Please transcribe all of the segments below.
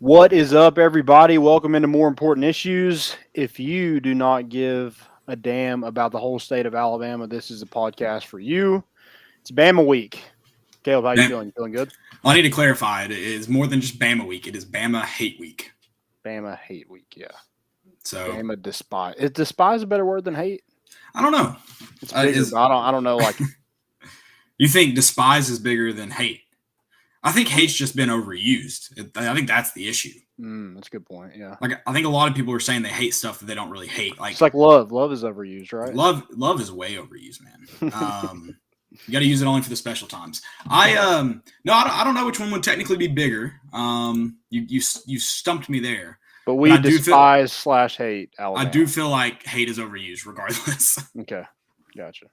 What is up, everybody? Welcome into More Important Issues. If you do not give a damn about the whole state of Alabama, this is a podcast for you. It's Bama week. Caleb, how you feeling? You feeling good? Well, I need to clarify. It is more than just Bama week. It is Bama hate week. Bama hate week, yeah. So Bama despise. Is despise a better word than hate? I don't know. It's bigger, but I don't know. Like, you think despise is bigger than hate? I think hate's just been overused. I think that's the issue. That's a good point. Yeah. Like I think a lot of people are saying they hate stuff that they don't really hate. Like it's like love. Love is overused, right? Love is way overused, man. You got to use it only for the special times. I don't know which one would technically be bigger. You stumped me there. But we despise / hate Alabama. I do feel like hate is overused regardless. Okay. Gotcha.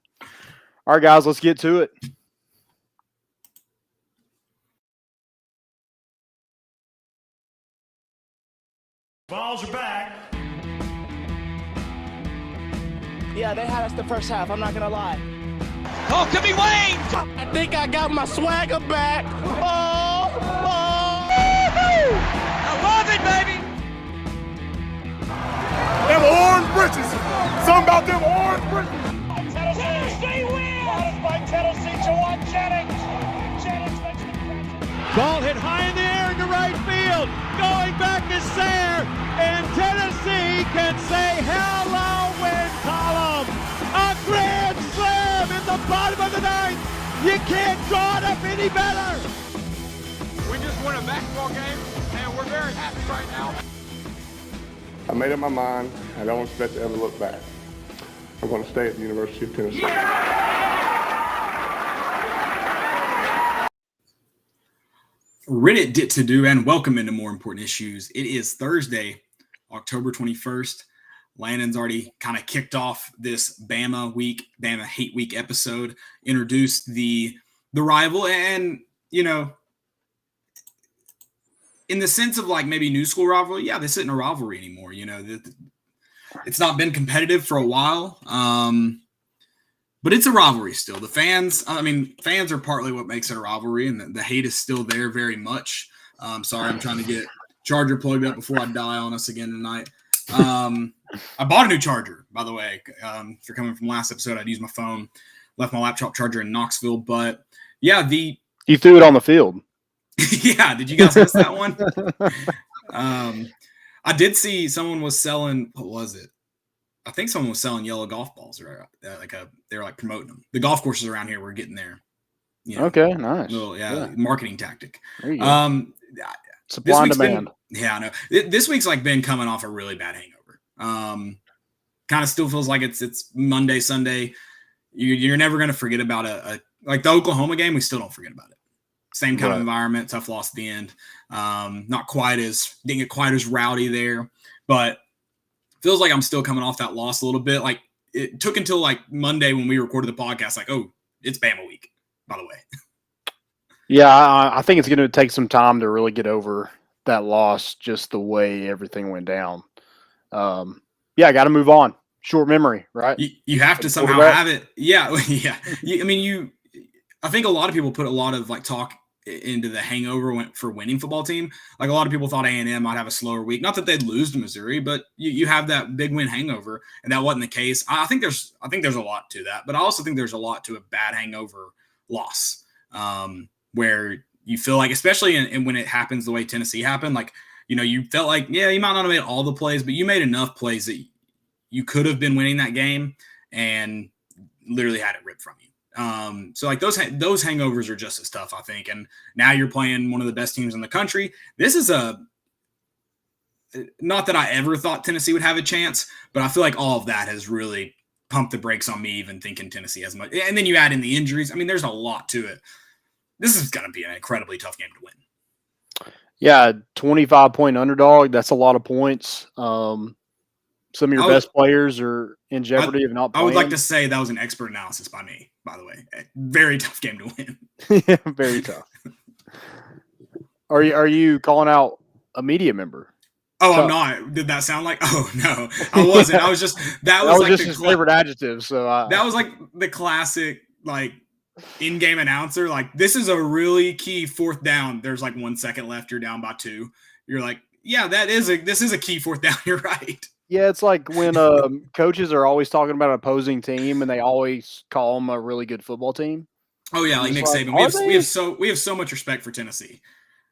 All right, guys, let's get to it. Balls are back. Yeah, they had us the first half, I'm not gonna lie. Oh, could be Wayne! I think I got my swagger back. Oh! I love it, baby! Them orange britches. Something about them orange britches. Tennessee wins! By Tennessee to one Jennings. Jennings makes the catch. Ball hit high in the air into right field. Going back is Sayre. And Tennessee can say hello win column. A grand slam in the bottom of the ninth. You can't draw it up any better. We just won a basketball game, and we're very happy right now. I made up my mind. I don't expect to ever look back. I'm going to stay at the University of Tennessee. Reddit did to do, and welcome into More Important Issues. It is Thursday, October 21st. Landon's already kind of kicked off this Bama hate week episode, introduced the rival, and, you know, in the sense of like maybe new school rivalry, yeah, this isn't a rivalry anymore. You know, it's not been competitive for a while, but it's a rivalry still. The fans are partly what makes it a rivalry, and the hate is still there very much. Sorry, I'm trying to get charger plugged up before I die on us again tonight. I bought a new charger, by the way. If you're coming from last episode, I'd use my phone, left my laptop charger in Knoxville, but yeah, you threw it on the field. Yeah, did you guys miss that one? I did see someone was selling. What was it? I think someone was selling yellow golf balls, or they were like promoting them. The golf courses around here were getting there. You know, okay, nice. Marketing tactic. There you go. Supply and demand. I know. This week's like been coming off a really bad hangover. Kind of still feels like it's Monday, Sunday. You're never going to forget about like the Oklahoma game. We still don't forget about it. Same kind of environment, tough loss at the end. Didn't get quite as rowdy there, but feels like I'm still coming off that loss a little bit. Like it took until like Monday when we recorded the podcast, like, oh, it's Bama week, by the way. Yeah, I think it's going to take some time to really get over that loss, just the way everything went down. I got to move on. Short memory, right? You have to somehow have it. Yeah, yeah. I think a lot of people put a lot of like talk into the hangover for winning football team. Like a lot of people thought A&M might have a slower week. Not that they'd lose to Missouri, but you have that big win hangover, and that wasn't the case. I think there's a lot to that, but I also think there's a lot to a bad hangover loss, where you feel like, especially in when it happens the way Tennessee happened, like, you know, you felt like, yeah, you might not have made all the plays, but you made enough plays that you could have been winning that game and literally had it ripped from you. So like those hangovers are just as tough, I think. And now you're playing one of the best teams in the country. This is not that I ever thought Tennessee would have a chance, but I feel like all of that has really pumped the brakes on me even thinking Tennessee has much. And then you add in the injuries. I mean, there's a lot to it. This is going to be an incredibly tough game to win. Yeah, 25-point underdog. That's a lot of points. Some of your best players are in jeopardy of not playing. I would like to say that was an expert analysis by me, by the way. A very tough game to win. Yeah, very tough. Are you calling out a media member? Oh, I'm not. Did that sound like? Oh no, I wasn't. I was just that was like just his favorite adjective. So that was like the classic like in-game announcer. Like, this is a really key fourth down. There's like 1 second left. You're down by 2. you're like, yeah, this is a key fourth down. You're right. Yeah, it's like when coaches are always talking about an opposing team and they always call them a really good football team. Oh yeah, like Nick Saban. We have so much respect for Tennessee.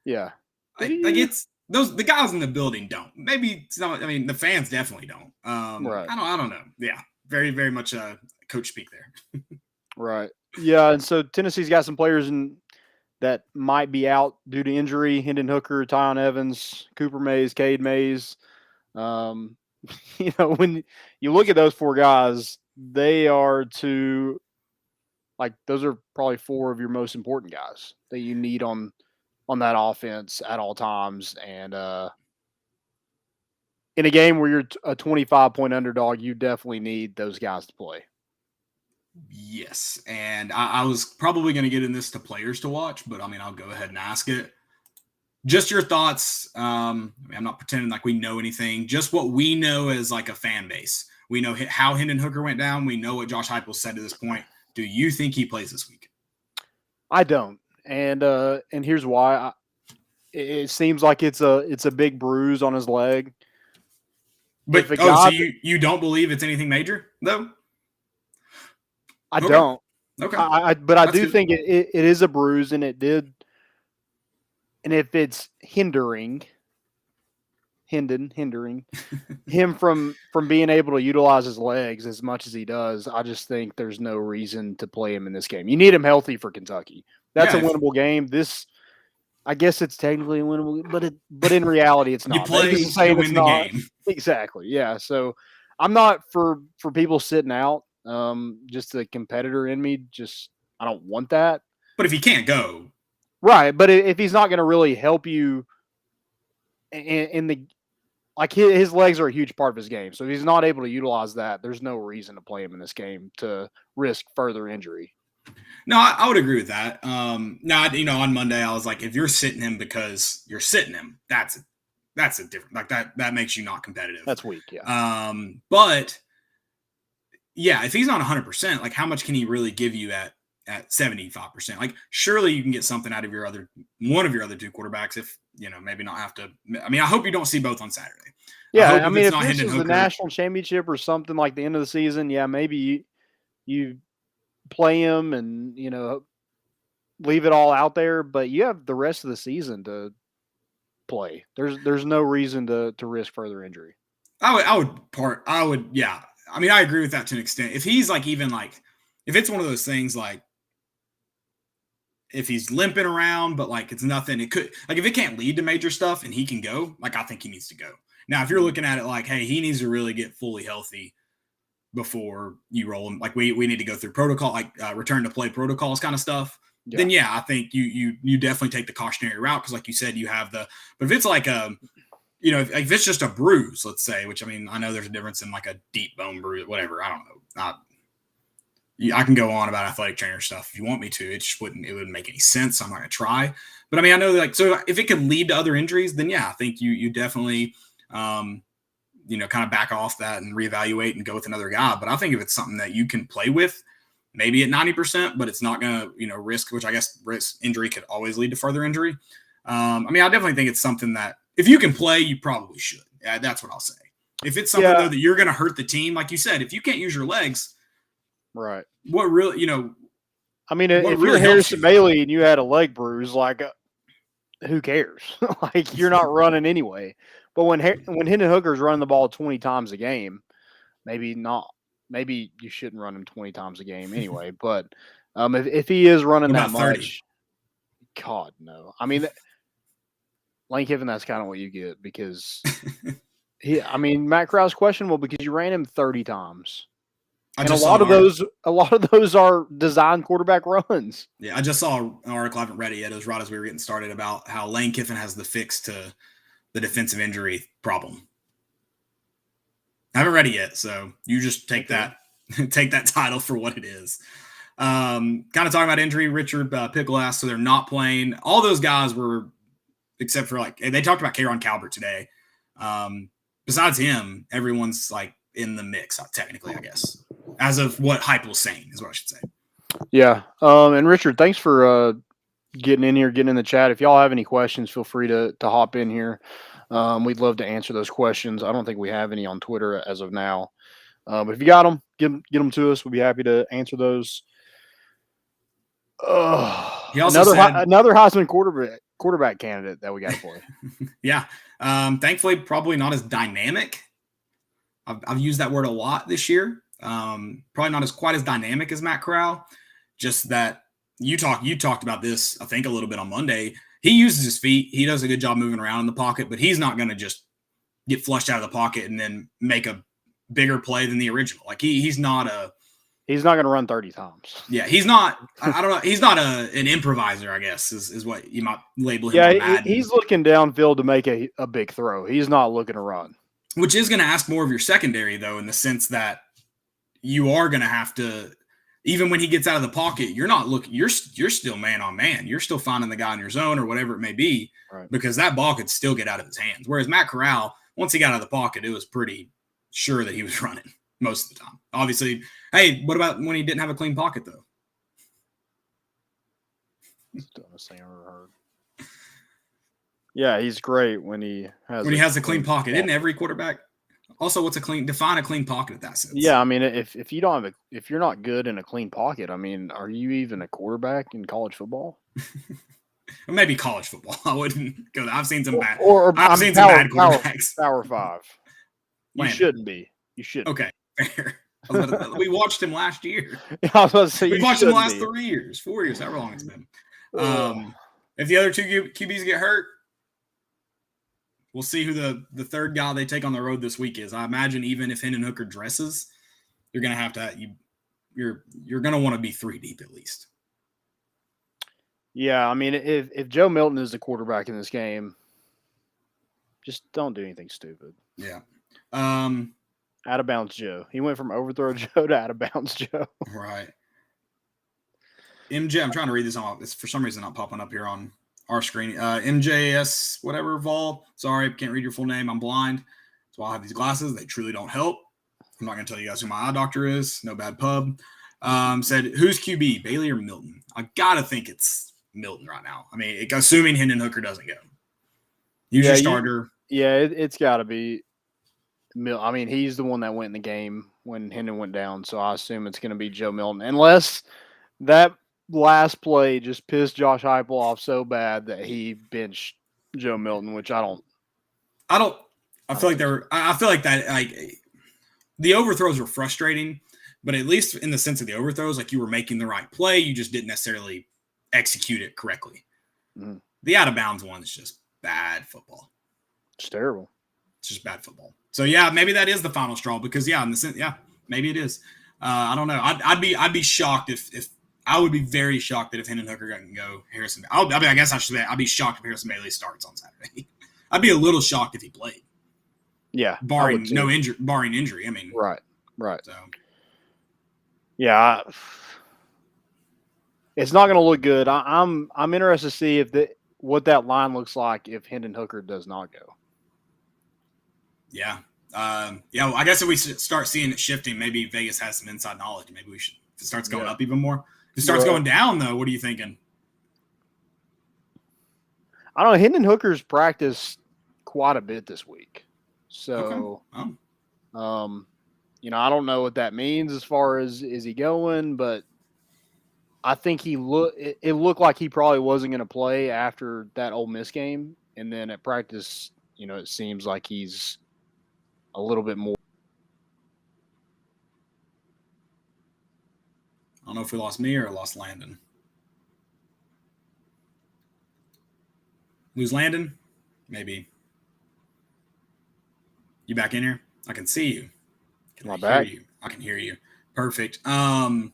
Yeah, like it's the guys in the building don't. Maybe it's not. I mean, the fans definitely don't. Right. I don't know. Yeah, very very much coach speak there. Right. Yeah, and so Tennessee's got some players that might be out due to injury: Hendon Hooker, Tyon Evans, Cooper Mays, Cade Mays. When you look at those four guys, they are those are probably four of your most important guys that you need on that offense at all times. And in a game where you're a 25-point underdog, you definitely need those guys to play. Yes, and I was probably going to get in this to players to watch, but I mean, I'll go ahead and ask it. Just your thoughts. I'm not pretending like we know anything. Just what we know as like a fan base. We know how Hendon Hooker went down. We know what Josh Heupel said to this point. Do you think he plays this week? I don't, and here's why. It seems like it's a big bruise on his leg. But so you don't believe it's anything major though? I don't. Okay. But I do think it is a bruise, and it did. And if it's hindering him from being able to utilize his legs as much as he does, I just think there's no reason to play him in this game. You need him healthy for Kentucky. That's a winnable game. I guess it's technically a winnable, but in reality, it's not. You play to win the game. Exactly. Yeah. So I'm not for people sitting out. Just the competitor in me. I don't want that. But if he can't go. Right, but if he's not going to really help you his legs are a huge part of his game. So if he's not able to utilize that, there's no reason to play him in this game to risk further injury. No, I would agree with that. On Monday I was like, if you're sitting him because you're sitting him, that's a different, like that makes you not competitive. That's weak, yeah. But yeah, if he's not 100%, like how much can he really give you at 75%? Like surely you can get something out of one of your other two quarterbacks if, maybe not have to. I mean, I hope you don't see both on Saturday. Yeah, I mean, if this is the national championship or something like the end of the season, yeah, maybe you play him and, leave it all out there, but you have the rest of the season to play. There's no reason to risk further injury. I would, yeah. I mean, I agree with that to an extent. If he's like, even like, if it's one of those things like, if he's limping around, but like it's nothing, it could, like if it can't lead to major stuff and he can go, like I think he needs to go. Now, if you're looking at it like, hey, he needs to really get fully healthy before you roll him, like we need to go through protocol, like return to play protocols kind of stuff, then yeah, I think you definitely take the cautionary route because like you said, you have but if it's like if it's just a bruise, let's say, which I mean, I know there's a difference in like a deep bone bruise, whatever, I don't know. I can go on about athletic trainer stuff if you want me to. It just wouldn't make any sense. So I'm not going to try. But I mean, I know so if it could lead to other injuries, then yeah, I think you definitely, kind of back off that and reevaluate and go with another guy. But I think if it's something that you can play with, maybe at 90%, but it's not going to, risk, which I guess risk injury could always lead to further injury. I mean, I definitely think it's something that if you can play, you probably should. That's what I'll say. If it's something though that you're going to hurt the team, like you said, if you can't use your legs, right. What really, I mean, if you're Harrison Bailey and you had a leg bruise, like, who cares? Like, you're not running anyway. But when Hendon Hooker's running the ball 20 times a game, maybe not. Maybe you shouldn't run him 20 times a game anyway. But if he is running that much, God, no. I mean, Lane Kiffin, that's kind of what you get because Matt Corral's questionable because you ran him 30 times. And a lot of those are designed quarterback runs. Yeah, I just saw an article I haven't read it yet. It was right as we were getting started about how Lane Kiffin has the fix to the defensive injury problem. I haven't read it yet, so you just take that title for what it is. Kind of talking about injury, Richard Pickle asked, so they're not playing. All those guys were, except for they talked about K'Ron Calvert today. Besides him, everyone's like in the mix, technically, I guess. As of what Heupel's saying is what I should say. Yeah. And Richard, thanks for getting in here, getting in the chat. If y'all have any questions, feel free to hop in here. We'd love to answer those questions. I don't think we have any on Twitter as of now. But if you got them, get them to us. We'll be happy to answer those. He also said, another Heisman quarterback candidate that we got to play. Yeah. Thankfully, probably not as dynamic. I've used that word a lot this year. Probably not quite as dynamic as Matt Corral. Just that you talked about this, I think, a little bit on Monday. He uses his feet. He does a good job moving around in the pocket, but he's not going to just get flushed out of the pocket and then make a bigger play than the original. Like he's not going to run 30 times. Yeah, he's not. I don't know. He's not an improviser, I guess, is what you might label him. Yeah, he's looking downfield to make a big throw. He's not looking to run. Which is going to ask more of your secondary, though, in the sense that you are going to have to, even when he gets out of the pocket, you're not looking. You're still man on man. You're still finding the guy in your zone or whatever it may be, right, because that ball could still get out of his hands. Whereas Matt Corral, once he got out of the pocket, it was pretty sure that he was running most of the time. Obviously, hey, what about when he didn't have a clean pocket, though? That's the dumbest thing I've ever heard. Yeah, he's great when he has a clean pocket. Isn't every quarterback? Also, define a clean pocket in that sense? Yeah, I mean, if you don't have if you're not good in a clean pocket, I mean, are you even a quarterback in college football? Or maybe college football. I wouldn't go there. I've seen some bad. I've seen some bad quarterbacks. Power 5. You shouldn't be. You should. Okay, fair. We watched him last year. I was about to say, we watched him the last 3 years, 4 years, however long it's been. If the other two QBs get hurt, we'll see who the third guy they take on the road this week is. I imagine even if Hendon Hooker dresses, you're going to have to you're going to want to be 3 deep at least. Yeah, I mean, if Joe Milton is the quarterback in this game, just don't do anything stupid. Yeah. Out of bounds Joe. He went from overthrow Joe to out of bounds Joe. Right. MJ, I'm trying to read this off. It's for some reason not popping up here on our screen. MJS, whatever, Vol. Sorry, can't read your full name. I'm blind. So I have these glasses. They truly don't help. I'm not going to tell you guys who my eye doctor is. No bad pub. Said, who's QB, Bailey or Milton? I got to think it's Milton right now. I mean, assuming Hendon Hooker doesn't go. Use your starter. It's got to be Milton. I mean, he's the one that went in the game when Hendon went down, so I assume it's going to be Joe Milton. Unless that last play just pissed Josh Heupel off so bad that he benched Joe Milton, which I feel like the overthrows were frustrating, but at least in the sense of the overthrows, like you were making the right play, you just didn't necessarily execute it correctly. Mm-hmm. The out of bounds one is just bad football. It's terrible. It's just bad football. So yeah, maybe that is the final straw because in the sense, maybe it is. I don't know. I'd be shocked if I would be very shocked that if Hendon Hooker can go, Harrison. I guess I should say I'd be shocked if Harrison Bailey starts on Saturday. I'd be a little shocked if he played. Yeah, barring injury. I mean, right. So, yeah, it's not going to look good. I'm interested to see what that line looks like if Hendon Hooker does not go. Yeah. I guess if we start seeing it shifting, maybe Vegas has some inside knowledge. Maybe we should. If it starts going up even more. If it starts going down, though, what are you thinking? I don't know. Hendon Hooker's practiced quite a bit this week. So, okay. I don't know what that means as far as is he going, but I think it looked like he probably wasn't going to play after that Ole Miss game. And then at practice, it seems like he's a little bit more. I don't know if we lost me or lost Landon. Lose Landon? Maybe. You back in here? I can see you. Hear you? I can hear you. Perfect. I'll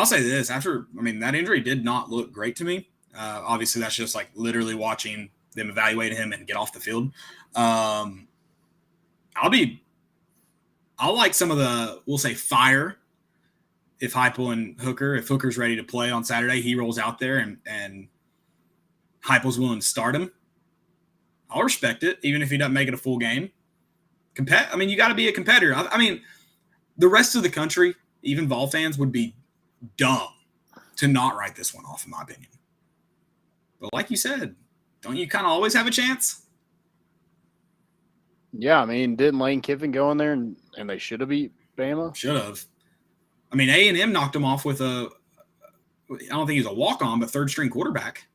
say this. That injury did not look great to me. Obviously, that's just like literally watching them evaluate him and get off the field. I'll like some of the, we'll say, fire. If Hooker's ready to play on Saturday, he rolls out there and Heupel's willing to start him. I'll respect it, even if he doesn't make it a full game. You got to be a competitor. The rest of the country, even Vol fans, would be dumb to not write this one off, in my opinion. But like you said, don't you kind of always have a chance? Yeah, I mean, didn't Lane Kiffin go in there and they should have beat Bama? Should have. I mean, A&M knocked him off with I don't think he was a walk-on, but third-string quarterback.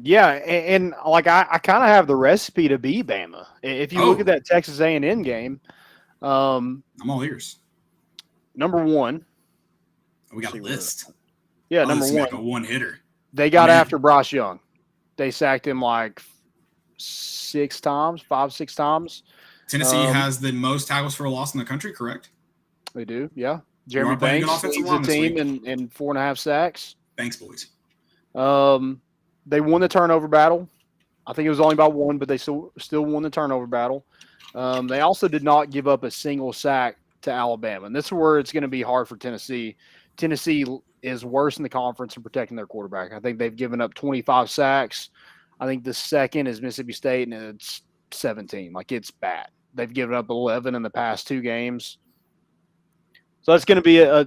Yeah, and like I kind of have the recipe to beat Bama. If you look at that Texas A&M game, I'm all ears. Number one, we got a list. Yeah, number one, like a one-hitter. They got after Bryce Young. They sacked him like 6 times. Tennessee has the most tackles for a loss in the country, correct? They do, yeah. Jeremy Banks leads the team in 4.5 sacks. Thanks, boys. They won the turnover battle. I think it was only by 1, but they still won the turnover battle. They also did not give up a single sack to Alabama, and this is where it's going to be hard for Tennessee. Tennessee is worse in the conference in protecting their quarterback. I think they've given up 25 sacks. I think the second is Mississippi State, and it's 17. Like, it's bad. They've given up 11 in the past 2 games. So it's going to be a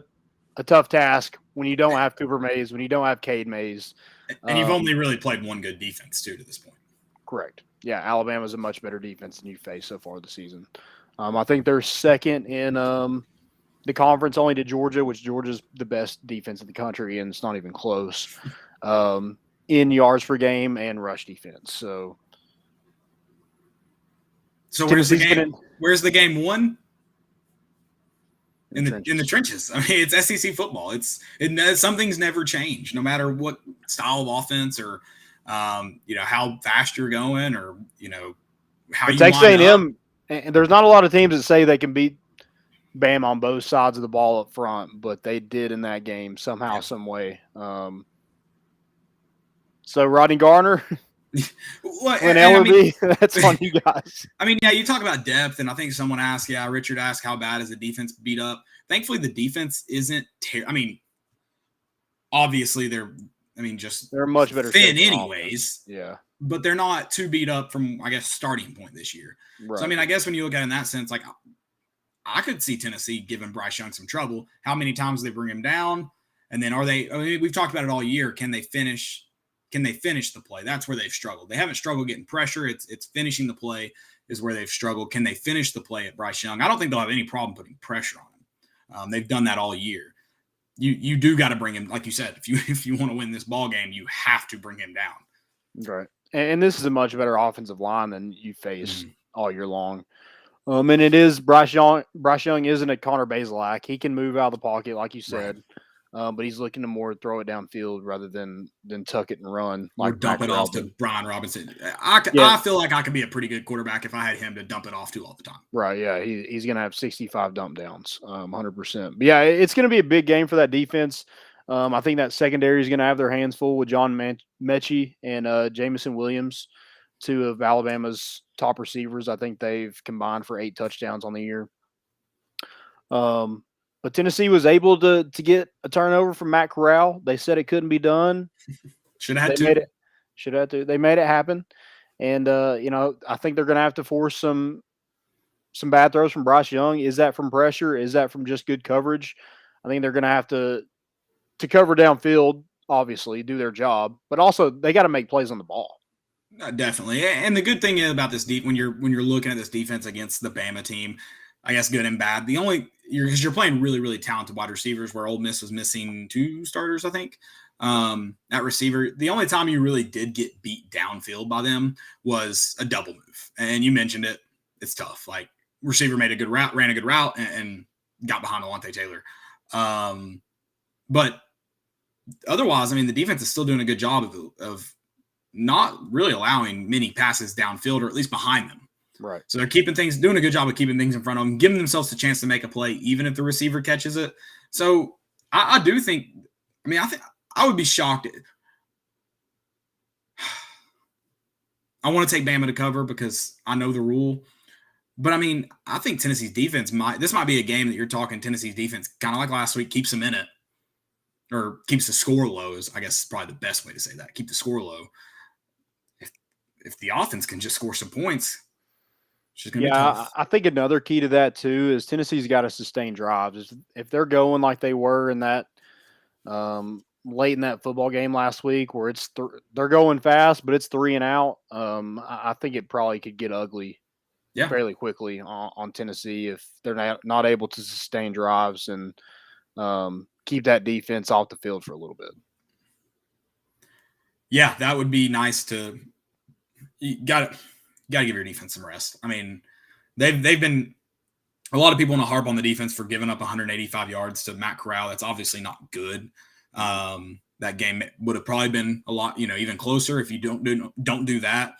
tough task when you don't have Cooper Mays, when you don't have Cade Mays. And you've only really played one good defense, too, to this point. Correct. Yeah, Alabama's a much better defense than you've faced so far this season. I think they're second in the conference only to Georgia, which Georgia's the best defense in the country, and it's not even close, in yards per game and rush defense. So where's the game? Where's the game won? In the trenches. I mean, it's SEC football. Something's never changed, no matter what style of offense or how fast you're going or how you Texas A&M. And there's not a lot of teams that say they can beat Bama on both sides of the ball up front, but they did in that game somehow, some way. So Rodney Garner, Ellerby, that's on you guys. I mean, yeah, you talk about depth, and I think someone asked, Richard asked, how bad is the defense beat up? Thankfully, the defense isn't I mean, obviously they're much better thin anyways. Yeah. But they're not too beat up from, I guess, starting point this year. Right. So, I mean, I guess when you look at it in that sense, like, I could see Tennessee giving Bryce Young some trouble. How many times they bring him down? And then we've talked about it all year. Can they finish the play? That's where they've struggled. They haven't struggled getting pressure. It's finishing the play is where they've struggled. Can they finish the play at Bryce Young? I don't think they'll have any problem putting pressure on him. They've done that all year. You do got to bring him, like you said, if you want to win this ball game, you have to bring him down. Right. And this is a much better offensive line than you face all year long. And it is Bryce Young. Bryce Young isn't a Connor Bazelak. He can move out of the pocket, like you said, but he's looking to more throw it downfield rather than tuck it and run. Or dump it off to Brian Robinson. I feel like I could be a pretty good quarterback if I had him to dump it off to all the time. Right, yeah. He's going to have 65 dump downs, 100%. But, yeah, it's going to be a big game for that defense. I think that secondary is going to have their hands full with John Mechie and Jamison Williams, 2 of Alabama's top receivers. I think they've combined for 8 touchdowns on the year. But Tennessee was able to get a turnover from Matt Corral. They said it couldn't be done. Should have had to. Should have to. They made it happen. And, I think they're going to have to force some bad throws from Bryce Young. Is that from pressure? Is that from just good coverage? I think they're going to have to cover downfield, obviously, do their job. But also, they got to make plays on the ball. Definitely. And the good thing about this when you're looking at this defense against the Bama team, I guess good and bad. You're playing really, really talented wide receivers where Ole Miss was missing 2 starters, I think, at receiver. The only time you really did get beat downfield by them was a double move. And you mentioned it. It's tough. Like, receiver made a good route, ran a good route, and got behind Alontae Taylor. But otherwise, I mean, the defense is still doing a good job of not really allowing many passes downfield, or at least behind them. Right. So they're doing a good job of keeping things in front of them, giving themselves a chance to make a play, even if the receiver catches it. So I do think, I think I would be shocked. I want to take Bama to cover because I know the rule. But I mean, I think Tennessee's defense this might be a game that you're talking Tennessee's defense, kind of like last week, keeps them in it, or keeps the score low is, I guess, probably the best way to say that. Keep the score low. If the offense can just score some points, it's just going to be tough. I think another key to that too is Tennessee's got to sustain drives. If they're going like they were in that late in that football game last week, where they're going fast, but it's 3 and out, I think it probably could get ugly. fairly quickly on Tennessee if they're not able to sustain drives and keep that defense off the field for a little bit. Yeah, that would be nice to. You got to give your defense some rest. I mean, they've been a lot of people want to harp on the defense for giving up 185 yards to Matt Corral. That's obviously not good. That game would have probably been a lot, even closer if you don't do that.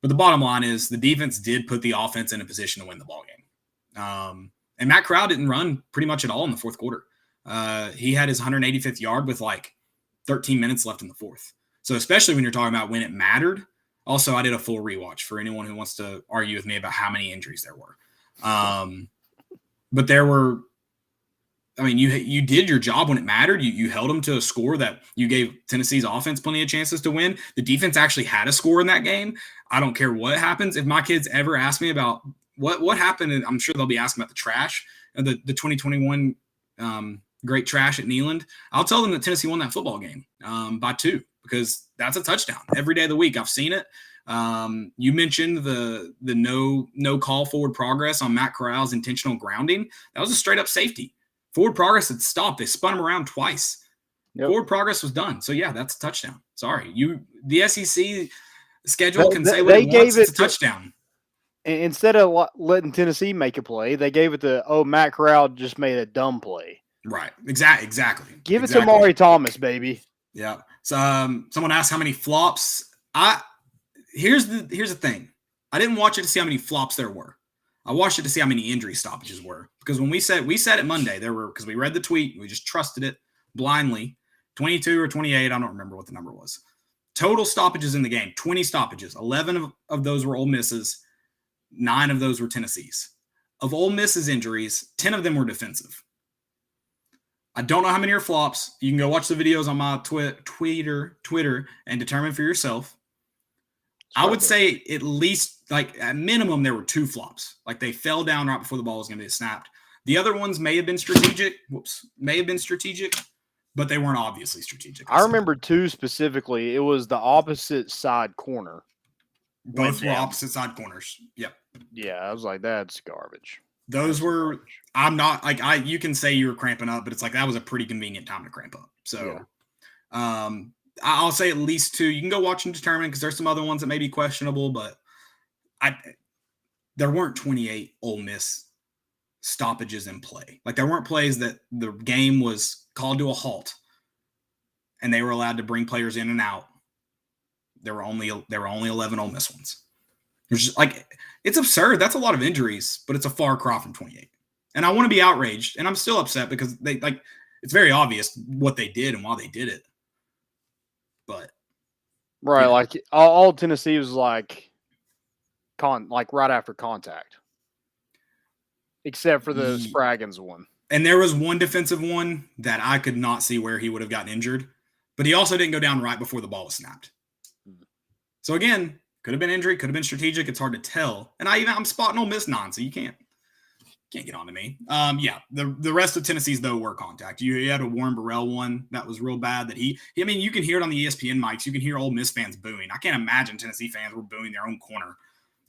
But the bottom line is the defense did put the offense in a position to win the ball game. And Matt Corral didn't run pretty much at all in the fourth quarter. He had his 185th yard with like 13 minutes left in the fourth. So especially when you're talking about when it mattered. Also, I did a full rewatch for anyone who wants to argue with me about how many injuries there were. But there were, I mean, you did your job when it mattered. You held them to a score that you gave Tennessee's offense plenty of chances to win. The defense actually had a score in that game. I don't care what happens. If my kids ever ask me about what happened, and I'm sure they'll be asking about the trash, the 2021 great trash at Neyland, I'll tell them that Tennessee won that football game by 2 because that's a touchdown every day of the week. I've seen it. You mentioned the no call forward progress on Matt Corral's intentional grounding. That was a straight up safety. Forward progress had stopped. They spun him around twice. Yep. Forward progress was done. So yeah, that's a touchdown. Sorry, the SEC schedule can say what it wants. It's a touchdown. Instead of letting Tennessee make a play, they gave it to Matt Corral just made a dumb play. Right. Exactly. Give it to Maury Thomas, baby. Yeah. So someone asked how many flops. Here's the thing. I didn't watch it to see how many flops there were. I watched it to see how many injury stoppages were. Because when we said it Monday, there were, because we read the tweet, we just trusted it blindly. 22 or 28, I don't remember what the number was. Total stoppages in the game, 20 stoppages. 11 of those were Ole Miss's. 9 of those were Tennessee's. Of Ole Miss's injuries, 10 of them were defensive. I don't know how many are flops. You can go watch the videos on my Twitter and determine for yourself. I would say at least, like at minimum, there were 2 flops. Like they fell down right before the ball was going to be snapped. The other ones may have been strategic. But they weren't obviously strategic. I remember 2 specifically. It was the opposite side corner. Both were opposite side corners. Yep. Yeah, I was like, that's garbage. Those were. I'm not like you can say you were cramping up, but it's like that was a pretty convenient time to cramp up. So, yeah. I'll say at least 2. You can go watch and determine because there's some other ones that may be questionable, but there weren't 28 Ole Miss stoppages in play. Like there weren't plays that the game was called to a halt and they were allowed to bring players in and out. There were only 11 Ole Miss ones. It's absurd. That's a lot of injuries, but it's a far cry from 28. And I want to be outraged, and I'm still upset because it's very obvious what they did and why they did it. But right, like all Tennessee was like right after contact, except for the Spraggins one. And there was one defensive one that I could not see where he would have gotten injured, but he also didn't go down right before the ball was snapped. So again, could have been injury, could have been strategic. It's hard to tell. And I'm spotting Ole Miss 9, so you can't get on to me. Yeah, the rest of Tennessee's though were contact. You had a Warren Burrell one that was real bad. That I mean, you can hear it on the ESPN mics. You can hear Ole Miss fans booing. I can't imagine Tennessee fans were booing their own corner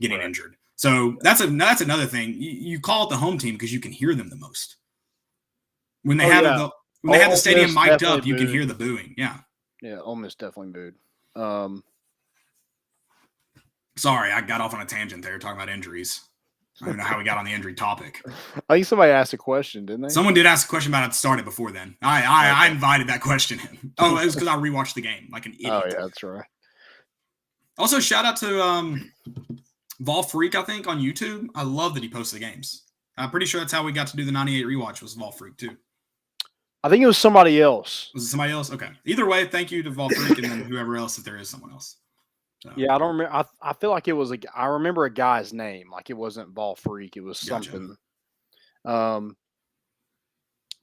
getting injured. So that's another thing. You call it the home team because you can hear them the most. When they have the stadium mic'd up, you can hear the booing. Yeah. Yeah, Ole Miss definitely booed. Sorry, I got off on a tangent there talking about injuries. I don't know how we got on the injury topic. I think somebody asked a question, didn't they? Someone did ask a question about it started before then. I invited that question in. Oh, it was because I rewatched the game like an idiot. Oh, yeah, that's right. Also, shout out to Vol Freak, I think, on YouTube. I love that he posts the games. I'm pretty sure that's how we got to do the 98 rewatch was Vol Freak, too. I think it was somebody else. Was it somebody else? Okay. Either way, thank you to Vol Freak and then whoever else, if there is someone else. So. Yeah, I don't remember. I feel like it was I remember a guy's name. Like it wasn't Ball Freak. It was something. Gotcha.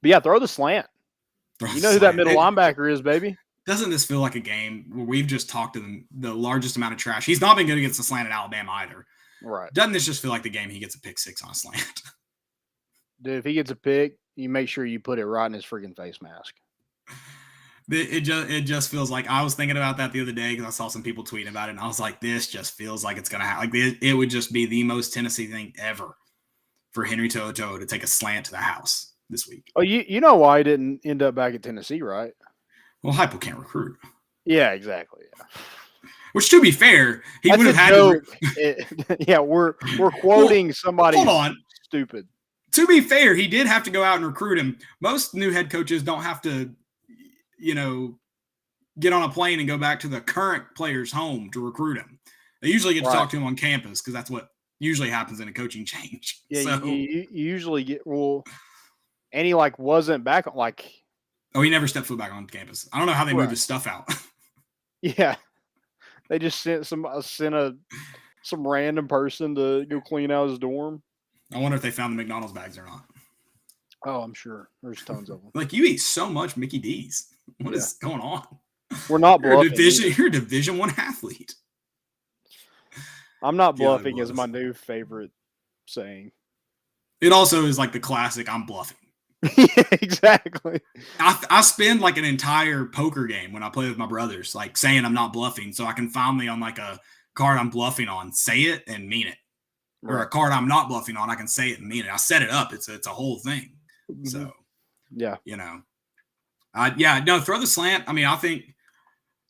But yeah, throw the slant. You know who that middle linebacker is, baby. Doesn't this feel like a game where we've just talked to the largest amount of trash? He's not been good against the slant at Alabama either. Right. Doesn't this just feel like the game he gets a pick 6 on a slant? Dude, if he gets a pick, you make sure you put it right in his freaking face mask. It just feels like I was thinking about that the other day because I saw some people tweeting about it, and I was like, this just feels like it's gonna happen. Like it would just be the most Tennessee thing ever for Henry To'oTo'o to take a slant to the house this week. Oh, you know why he didn't end up back at Tennessee, right? Well, Heupel can't recruit. Yeah, exactly. Yeah. Which, to be fair, he would have had to. Yeah, we're quoting somebody. Hold on, stupid. To be fair, he did have to go out and recruit him. Most new head coaches don't have to, get on a plane and go back to the current player's home to recruit him. They usually get to talk to him on campus because that's what usually happens in a coaching change. Yeah, so, you usually get and he wasn't back he never stepped foot back on campus. I don't know how they moved his stuff out. Yeah, they just sent some random person to go clean out his dorm. I wonder if they found the McDonald's bags or not. Oh, I'm sure there's tons of them. Like, you eat so much Mickey D's. What is going on? We're not bluffing. You're a Division I athlete. I'm not bluffing is my new favorite saying. It also is like the classic I'm bluffing. Yeah, exactly. I spend like an entire poker game when I play with my brothers, like saying I'm not bluffing, so I can finally on like a card I'm bluffing on, say it and mean it. Or a card I'm not bluffing on, I can say it and mean it. I set it up. It's a whole thing. Mm-hmm. So, yeah. Throw the slant. I mean, I think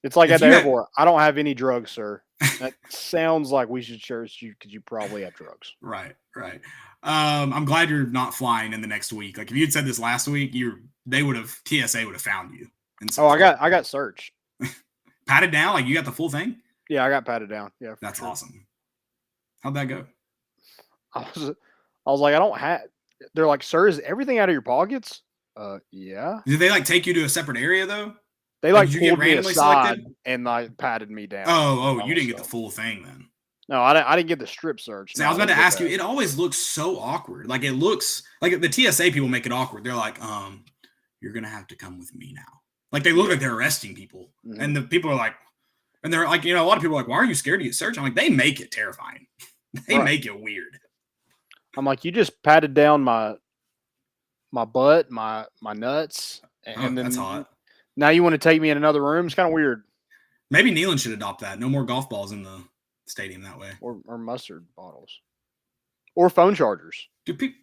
it's like at the airport. I don't have any drugs, sir. That sounds like we should search you because you probably have drugs. Right. I'm glad you're not flying in the next week. Like if you had said this last week, TSA would have found you. I got searched. Patted down? Like you got the full thing? Yeah, I got patted down. Yeah. That's awesome. How'd that go? I was like, I don't have. They're like, sir, is everything out of your pockets? Yeah. Did they like take you to a separate area though? They like pulled me aside and like patted me down. Oh, you didn't get the full thing then. No, I didn't get the strip search. See, I was about to ask you. It always looks so awkward. Like it looks like the TSA people make it awkward. They're like, you're gonna have to come with me now. Like they look like they're arresting people, and the people are like, and they're like, a lot of people are like, why are you scared to get searched? I'm like, they make it terrifying. They make it weird. I'm like, you just patted down my butt, my nuts, and then that's hot. Now you want to take me in another room? It's kind of weird. Maybe Neyland should adopt that. No more golf balls in the stadium that way. Or mustard bottles. Or phone chargers.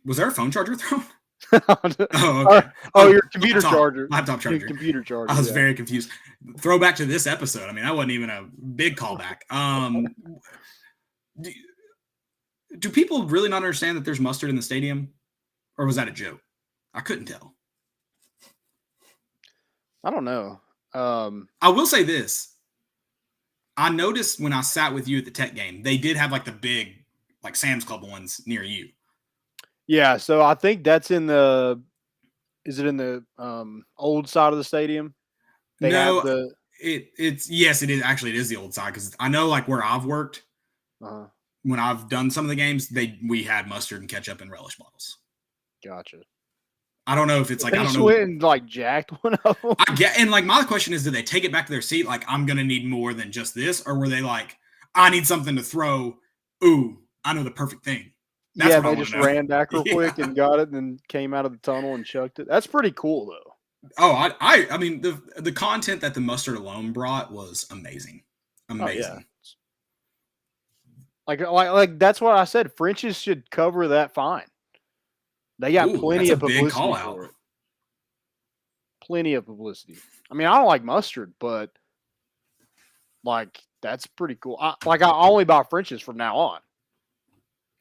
Was there a phone charger thrown? Okay. Your computer charger. Laptop charger. Your computer charger. I was very confused. Throwback to this episode. I mean, that wasn't even a big callback. Do people really not understand that there's mustard in the stadium? Or was that a joke? I couldn't tell. I don't know. I will say this. I noticed when I sat with you at the Tech game, they did have like the big, like Sam's Club ones near you. Yeah, so I think that's in the. Is it in the old side of the stadium? It's yes, it is. Actually, it is the old side because I know like where I've worked. When I've done some of the games, we had mustard and ketchup and relish bottles. Gotcha. I don't know if it's like I don't know. Went and like jacked one of them. I get, and like my question is, did they take it back to their seat? Like I'm gonna need more than just this, or were they like, I need something to throw? Ooh, I know the perfect thing. That's they just ran back real quick and got it, and then came out of the tunnel and chucked it. That's pretty cool though. Oh, I mean the content that the mustard alone brought was amazing. Amazing. Oh, yeah. Like that's what I said. French's should cover that fine. They got plenty of publicity for it. Plenty of publicity. I mean, I don't like mustard, but like that's pretty cool. I only buy French's from now on.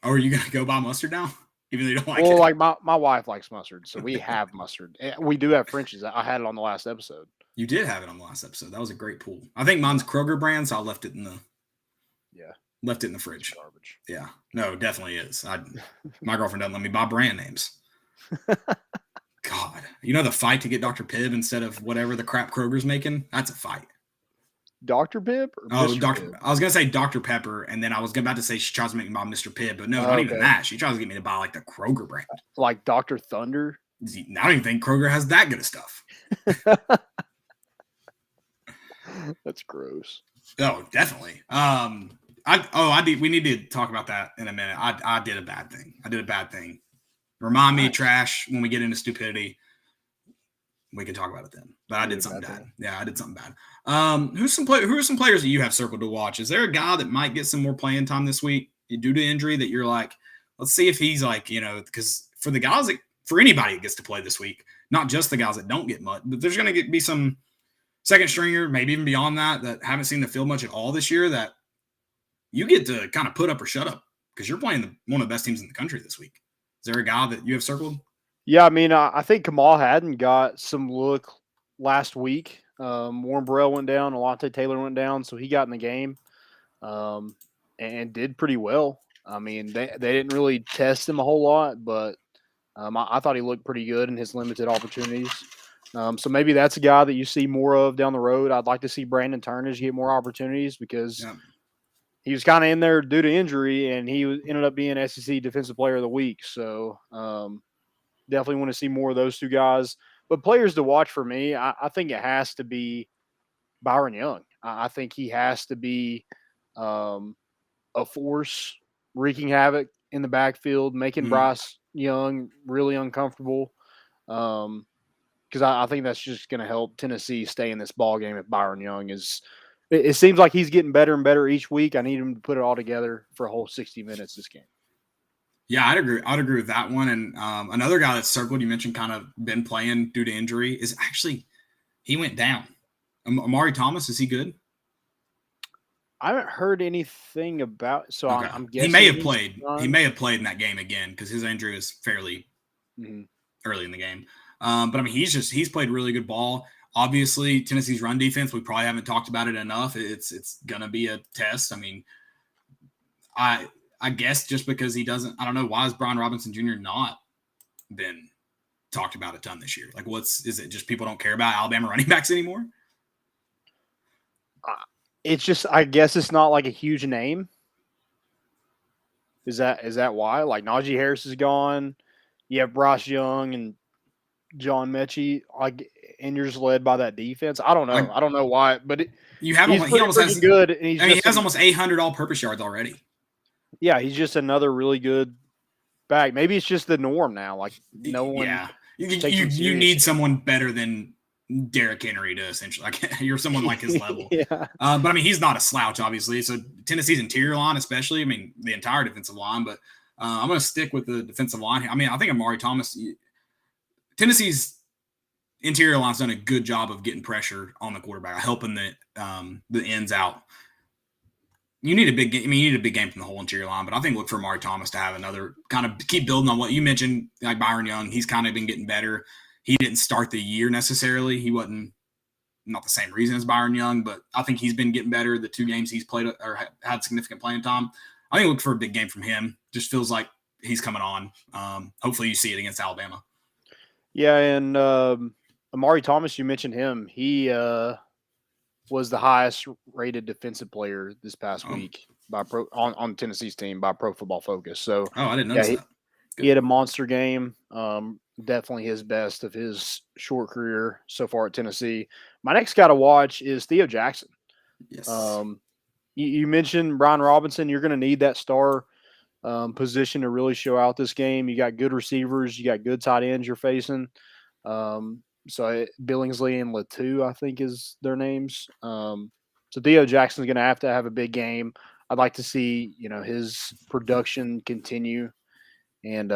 Oh, are you gonna go buy mustard now? Even though you don't like it? Well, like my wife likes mustard, so we have mustard. We do have French's. I had it on the last episode. You did have it on the last episode. That was a great pool. I think mine's Kroger brand, so I left it in the fridge. Garbage. Yeah. No, it definitely is. My girlfriend doesn't let me buy brand names. God. You know the fight to get Dr. Pibb instead of whatever the crap Kroger's making? That's a fight. Dr. Pibb? Pibb? I was going to say Dr. Pepper, and then I was about to say she tries to make me buy Mr. Pibb, but no, not even that. She tries to get me to buy like the Kroger brand. Like Dr. Thunder? I don't even think Kroger has that good of stuff. That's gross. Oh, definitely. We need to talk about that in a minute. I did a bad thing. Remind me, trash, when we get into stupidity. we can talk about it then. But I did something bad. Yeah, I did something bad. Who are some players that you have circled to watch? Is there a guy that might get some more playing time this week due to injury that you're like, let's see if he's like, because for the guys for anybody that gets to play this week, not just the guys that don't get much, but there's going to be some second stringer, maybe even beyond that haven't seen the field much at all this year that you get to kind of put up or shut up because you're playing one of the best teams in the country this week. Is there a guy that you have circled? Yeah, I mean, I think Kamal Haddon got some look last week. Warren Burrell went down, Alontae Taylor went down, so he got in the game and did pretty well. I mean, they didn't really test him a whole lot, but I thought he looked pretty good in his limited opportunities. So maybe that's a guy that you see more of down the road. I'd like to see Brandon Turnage get more opportunities because he was kind of in there due to injury, and he ended up being SEC Defensive Player of the Week. So definitely want to see more of those two guys. But players to watch for me, I think it has to be Byron Young. I think he has to be a force wreaking havoc in the backfield, making Bryce Young really uncomfortable. Because I think that's just going to help Tennessee stay in this ball game if Byron Young is – it seems like he's getting better and better each week. I need him to put it all together for a whole 60 minutes this game. Yeah, I'd agree with that one. And another guy that's circled, you mentioned kind of been playing due to injury, is actually he went down. Amari Thomas, is he good? I haven't heard anything about. So okay. I'm guessing he may have played. He may have played in that game again because his injury was fairly early in the game. But I mean, he's played really good ball. Obviously, Tennessee's run defense, we probably haven't talked about it enough. It's gonna be a test. I mean, I guess just because he doesn't, I don't know, why is Brian Robinson Jr. not been talked about a ton this year? Like, is it just people don't care about Alabama running backs anymore? It's just, I guess it's not like a huge name. Is that why? Like, Najee Harris is gone. You have Bryce Young and John Mechie, and you're just led by that defense. I don't know. I don't know why, but he almost has good. And he has almost 800 all-purpose yards already. Yeah, he's just another really good back. Maybe it's just the norm now. Like no one. Yeah, you need someone better than Derrick Henry to essentially. Like you're someone like his level. Yeah. But I mean, he's not a slouch, obviously. So Tennessee's interior line, especially. I mean, the entire defensive line. But I'm going to stick with the defensive line here. I mean, I think Amari Thomas. Tennessee's interior line's done a good job of getting pressure on the quarterback, helping the ends out. You need a big game. I mean, you need a big game from the whole interior line, but I think look for Amari Thomas to have another kind of keep building on what you mentioned, like Byron Young. He's kind of been getting better. He didn't start the year necessarily. He wasn't not the same reason as Byron Young, but I think he's been getting better. The 2 games he's played or had significant playing time. I think look for a big game from him. Just feels like he's coming on. Hopefully you see it against Alabama. Yeah, and Amari Thomas, you mentioned him. He was the highest rated defensive player this past week by on Tennessee's team by Pro Football Focus. So I didn't notice that. He had a monster game. Definitely his best of his short career so far at Tennessee. My next guy to watch is Theo Jackson. Yes. You mentioned Brian Robinson. You're going to need that star position to really show out this game. You got good receivers. You got good tight ends you're facing. So Billingsley and Latu, I think, is their names. So Theo Jackson's going to have a big game. I'd like to see, his production continue and,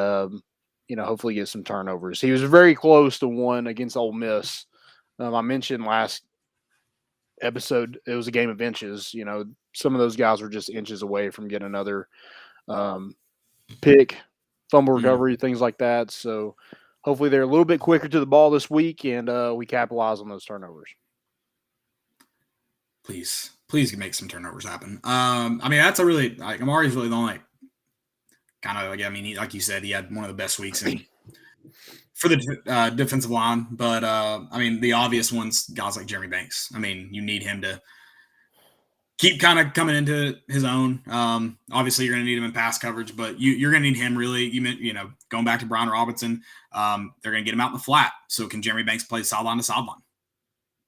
hopefully get some turnovers. He was very close to one against Ole Miss. I mentioned last episode, it was a game of inches. Some of those guys were just inches away from getting another pick, fumble recovery, things like that. So hopefully they're a little bit quicker to the ball this week, and we capitalize on those turnovers. Please make some turnovers happen. I mean, that's a really Amari's really the only kind of like you said, he had one of the best weeks for the defensive line. But I mean, the obvious ones, guys like Jeremy Banks. I mean, you need him to keep kind of coming into his own. Obviously, you're going to need him in pass coverage, but you're going to need him really. Going back to Brian Robinson, they're going to get him out in the flat. So can Jeremy Banks play sideline to sideline?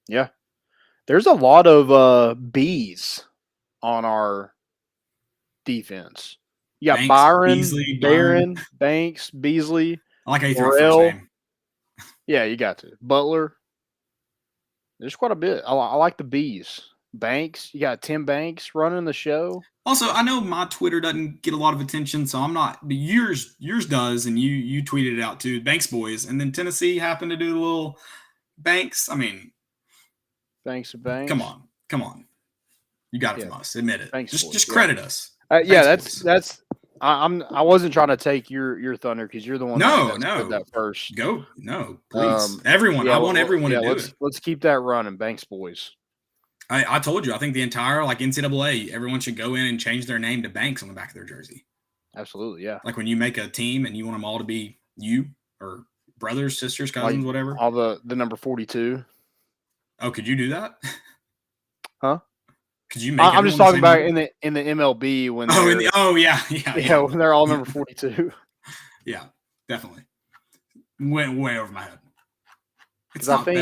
Yeah. There's a lot of B's on our defense. You got Banks, Byron, Beasley, Barron, Banks, Beasley. I like how you throw first name. Yeah, you got to. Butler. There's quite a bit. I like the Bees. Banks. You got Tim Banks running the show. Also, I know my Twitter doesn't get a lot of attention, so I'm not. But yours does, and you tweeted it out too. Banks boys, and then Tennessee happened to do the little Banks. I mean, Banks of Banks. Come on. You got it from us. Admit it. Banks just credit us. Yeah, that's. I wasn't trying to take your thunder because you're the one. No, said that first. Go, no, please, everyone. I want everyone to do it. Let's keep that running, Banks boys. I told you. I think the entire NCAA, everyone should go in and change their name to Banks on the back of their jersey. Absolutely, yeah. Like when you make a team and you want them all to be you or brothers, sisters, cousins, whatever. All the number 42. Oh, could you do that? Huh? Could you make? I'm just talking about in the MLB when. Yeah. When they're all number 42. Yeah, definitely. Went way over my head. Because I think,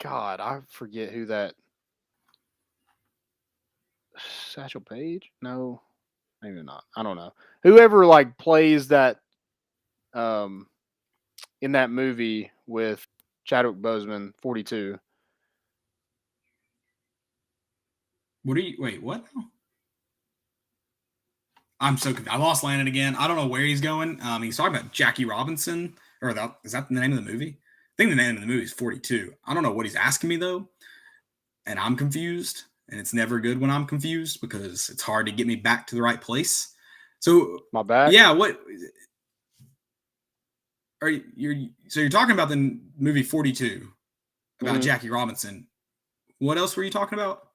God, I forget who that. Satchel Paige? No, maybe not. I don't know. Whoever plays that, in that movie with Chadwick Boseman, 42. Wait, what? I'm so confused. I lost Landon again. I don't know where he's going. He's talking about Jackie Robinson, is that the name of the movie? I think the name of the movie is 42. I don't know what he's asking me though, and I'm confused. And it's never good when I'm confused because it's hard to get me back to the right place. So my bad. Yeah. What are you? So you're talking about the movie 42 about Jackie Robinson. What else were you talking about?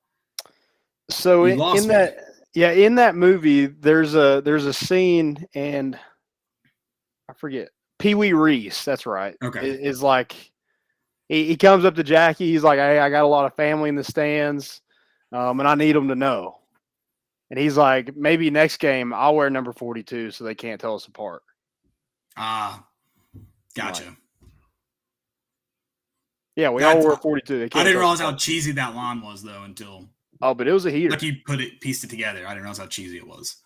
So in that movie, there's a scene, and I forget. Pee Wee Reese, that's right. Okay, is he comes up to Jackie. He's like, "Hey, I got a lot of family in the stands, and I need them to know." And he's like, "Maybe next game I'll wear number 42 so they can't tell us apart." Gotcha. Yeah, we all wore 42. I didn't realize how cheesy that line was though until. Oh, but it was a heater. Like you pieced it together. I didn't realize how cheesy it was.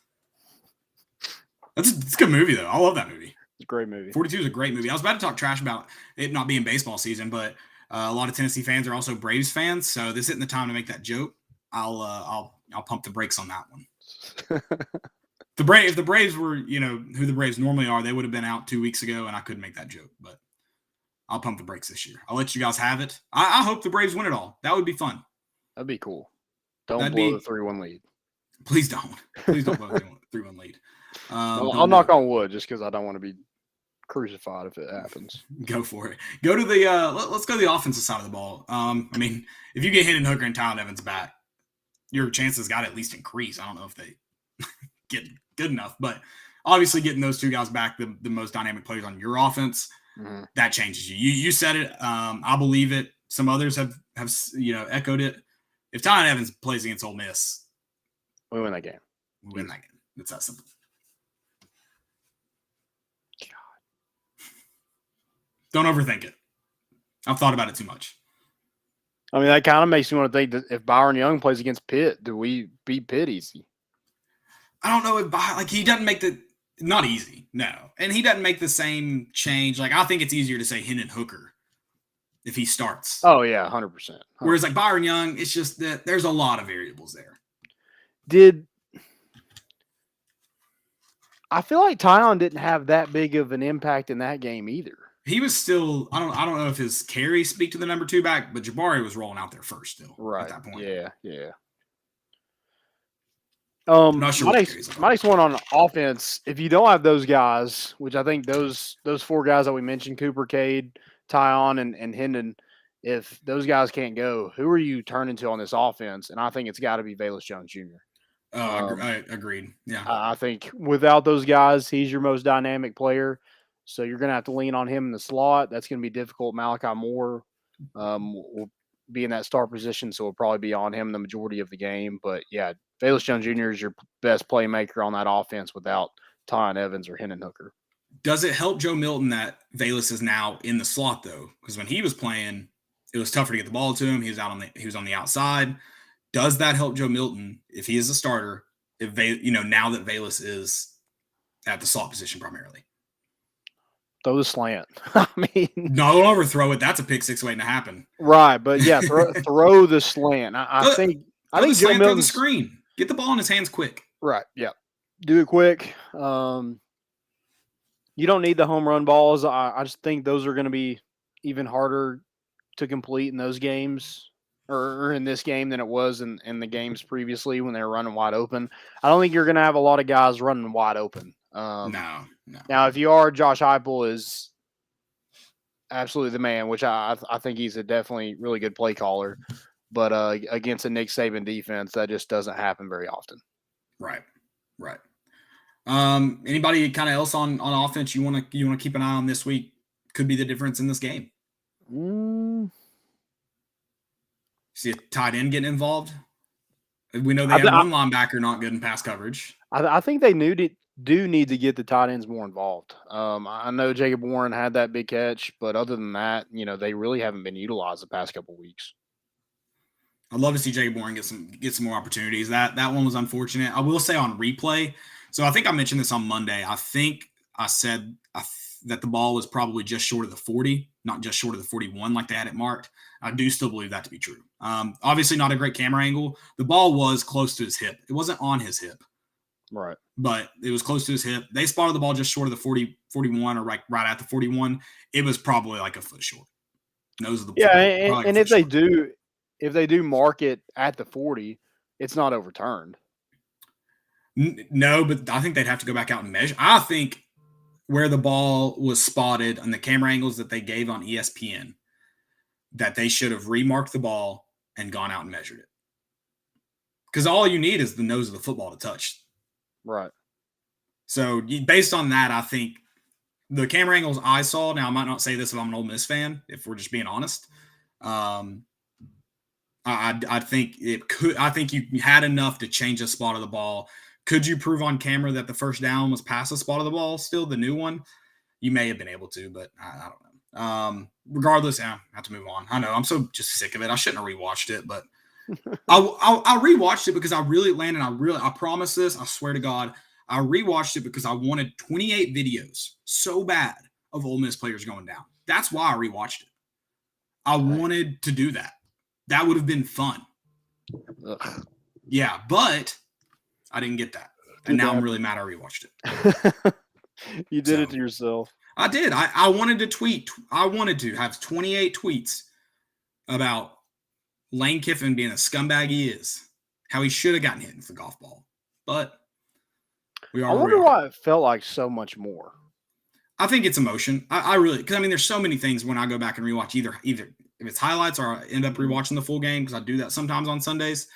It's a good movie though. I love that movie. It's a great movie. 42 is a great movie. I was about to talk trash about it not being baseball season, but a lot of Tennessee fans are also Braves fans, so this isn't the time to make that joke. I'll pump the brakes on that one. If the Braves were, who the Braves normally are, they would have been out 2 weeks ago, and I couldn't make that joke. But I'll pump the brakes this year. I'll let you guys have it. I hope the Braves win it all. That would be fun. That'd be cool. Don't blow the 3-1 lead. Please don't. Please don't blow the 3-1 lead. I'll knock on wood just because I don't want to be crucified if it happens. Go for it. Go to the let's go to the offensive side of the ball. I mean, if you get Hendon Hooker and Tylen Evans back, your chances got to at least increase. I don't know if they get good enough, but obviously getting those two guys back, the most dynamic players on your offense, that changes you. You said it. I believe it. Some others have echoed it. If Tylen Evans plays against Ole Miss, we win that game. We win that game. It's that simple. God. Don't overthink it. I've thought about it too much. I mean, that kind of makes me want to think that if Byron Young plays against Pitt, do we beat Pitt easy? I don't know if he doesn't make not easy, no. And he doesn't make the same change. I think it's easier to say Hendon Hooker if he starts. Oh, yeah, 100%. Whereas Byron Young, it's just that there's a lot of variables there. I feel like Tylen didn't have that big of an impact in that game either. He was still, I don't know if his carries speak to the number 2 back, but Jabari was rolling out there first still at that point. Yeah. I'm not sure. My next one on offense, if you don't have those guys, which I think those 4 guys that we mentioned, Cooper, Cade, Tyon, and Hendon, if those guys can't go, who are you turning to on this offense? And I think it's got to be Velus Jones Jr. I agreed. Yeah. I think without those guys, he's your most dynamic player. So you're going to have to lean on him in the slot. That's going to be difficult. Malachi Moore will be in that star position, so it'll probably be on him the majority of the game. But, yeah, Velus Jones Jr. is your best playmaker on that offense without Tylen Evans or Hendon Hooker. Does it help Joe Milton that Velus is now in the slot, though? Because when he was playing, it was tougher to get the ball to him. He was on the outside. Does that help Joe Milton if he is a starter? Now that Velus is at the slot position primarily. Throw the slant. I mean, no, don't overthrow it. That's a pick six waiting to happen. Right, but yeah, throw the slant. I think Joe Milton's throw the screen. Get the ball in his hands quick. Right. Yeah. Do it quick. You don't need the home run balls. I just think those are going to be even harder to complete in those games or in this game than it was in the games previously when they were running wide open. I don't think you're going to have a lot of guys running wide open. No. Now, if you are, Josh Heupel is absolutely the man, which I think he's a definitely really good play caller. But against a Nick Saban defense, that just doesn't happen very often. Right. Anybody kind of else on offense you want to keep an eye on this week? Could be the difference in this game. See a tight end getting involved. We know they have one linebacker not good in pass coverage. I think they do need to get the tight ends more involved. I know Jacob Warren had that big catch, but other than that, they really haven't been utilized the past couple of weeks. I'd love to see Jacob Warren get some more opportunities. That one was unfortunate. I will say on replay. So I think I mentioned this on Monday. I think I said that the ball was probably just short of the 40, not just short of the 41 like they had it marked. I do still believe that to be true. Obviously not a great camera angle. The ball was close to his hip. It wasn't on his hip. Right. But it was close to his hip. They spotted the ball just short of the 40, 41 or right at the 41. It was probably like a foot short. Nose of the yeah, and if they do mark it at the 40, it's not overturned. No, but I think they'd have to go back out and measure. I think where the ball was spotted on the camera angles that they gave on ESPN, that they should have remarked the ball and gone out and measured it. Because all you need is the nose of the football to touch. Right. So based on that, I think the camera angles I saw, now I might not say this if I'm an Ole Miss fan, if we're just being honest. I think it could. I think you had enough to change the spot of the ball. Could you prove on camera that the first down was past the spot of the ball? Still, the new one, you may have been able to, but I don't know. Regardless, I have to move on. I know I'm so just sick of it. I shouldn't have rewatched it, but I rewatched it because I promise this. I swear to God, I rewatched it because I wanted 28 videos so bad of Ole Miss players going down. That's why I rewatched it. I wanted to do that. That would have been fun. Ugh. Yeah, but I didn't get that. And now I'm really mad I rewatched it. You did it to yourself. I did. I wanted to tweet. I wanted to have 28 tweets about Lane Kiffin being a scumbag he is. How he should have gotten hit with the golf ball. But I wonder why it felt like so much more. I think it's emotion. I really, because there's so many things when I go back and rewatch either if it's highlights or I end up rewatching the full game because I do that sometimes on Sundays.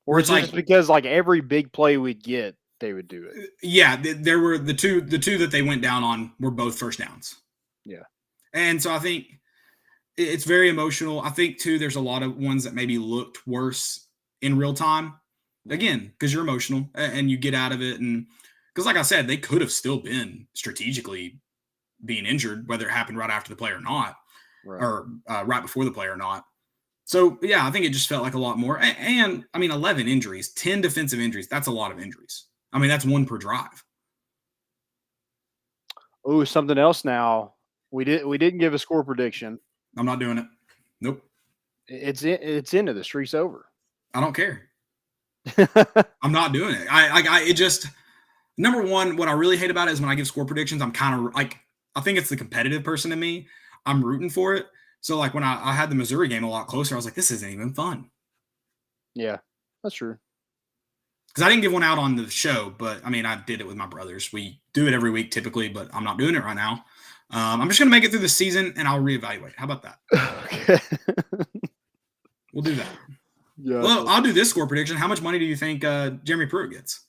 Or it's just because like every big play we'd get, they would do it. Yeah, there were the two that they went down on were both first downs. Yeah. And so I think it's very emotional. I think too there's a lot of ones that maybe looked worse in real time. Again, because you're emotional and you get out of it. And because like I said, they could have still been strategically being injured, whether it happened right after the play or not. Right. Or right before the play or not. So, yeah, I think it just felt like a lot more. And 11 injuries, 10 defensive injuries. That's a lot of injuries. That's one per drive. Oh, something else now. We didn't give a score prediction. I'm not doing it. Nope. It's into the streak's over. I don't care. I'm not doing it. It just number one, what I really hate about it is when I give score predictions, I'm kind of like I think it's the competitive person in me. I'm rooting for it. So, like, when I had the Missouri game a lot closer, I was like, this isn't even fun. Yeah, that's true. Because I didn't give one out on the show, but, I did it with my brothers. We do it every week typically, but I'm not doing it right now. I'm just going to make it through the season, and I'll reevaluate. How about that? Okay. We'll do that. Yeah. Well, I'll do this score prediction. How much money do you think Jeremy Pruitt gets?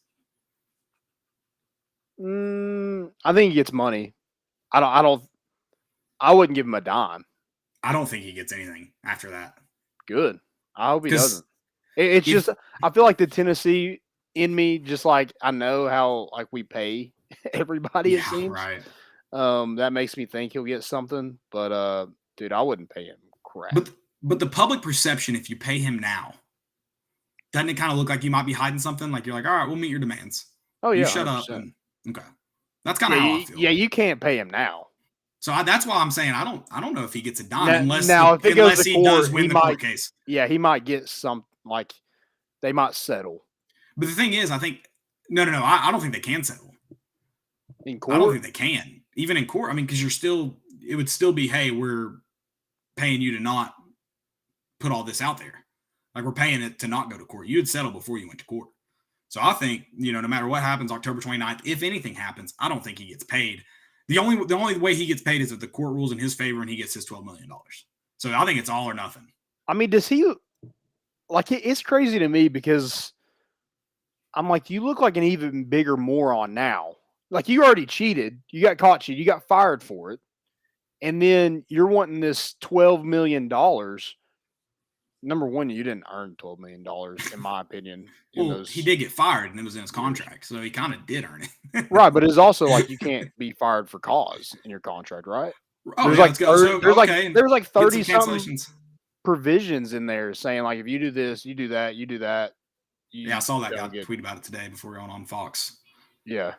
I think he gets money. I wouldn't give him a dime. I don't think he gets anything after that. Good. I hope he doesn't. It's just I feel like the Tennessee in me, just like I know how like we pay everybody. It seems right. That makes me think he'll get something, but dude, I wouldn't pay him crap. But the public perception, if you pay him now, doesn't it kind of look like you might be hiding something? Like you're like, all right, we'll meet your demands. Oh yeah, you shut 100%. Up. Okay, that's kind of how I feel. Yeah, you can't pay him now. So that's why I'm saying I don't know if he gets a dime if it goes to he court, does win the court case. Yeah, he might get some, like, they might settle. But the thing is, I think no. I don't think they can settle in court. I don't think they can, even in court. I mean, because it would still be, hey, we're paying you to not put all this out there. Like, we're paying it to not go to court. You would settle before you went to court. So I think, no matter what happens October 29th, if anything happens, I don't think he gets paid. The only way he gets paid is if the court rules in his favor and he gets his $12 million. So I think it's all or nothing. I mean, does he, like, it's crazy to me because I'm like, you look like an even bigger moron now. Like, you already cheated. You got caught cheating. You got fired for it. And then you're wanting this $12 million. Number one, you didn't earn $12 million, in my opinion. Well, he did get fired, and it was in his contract, so he kind of did earn it. Right, but it's also like you can't be fired for cause in your contract, right? Oh, there's yeah, like there was like 30 something provisions in there saying, like, if you do this, you do that, you do that. I saw that guy tweet about it today before we went on Fox. Yeah.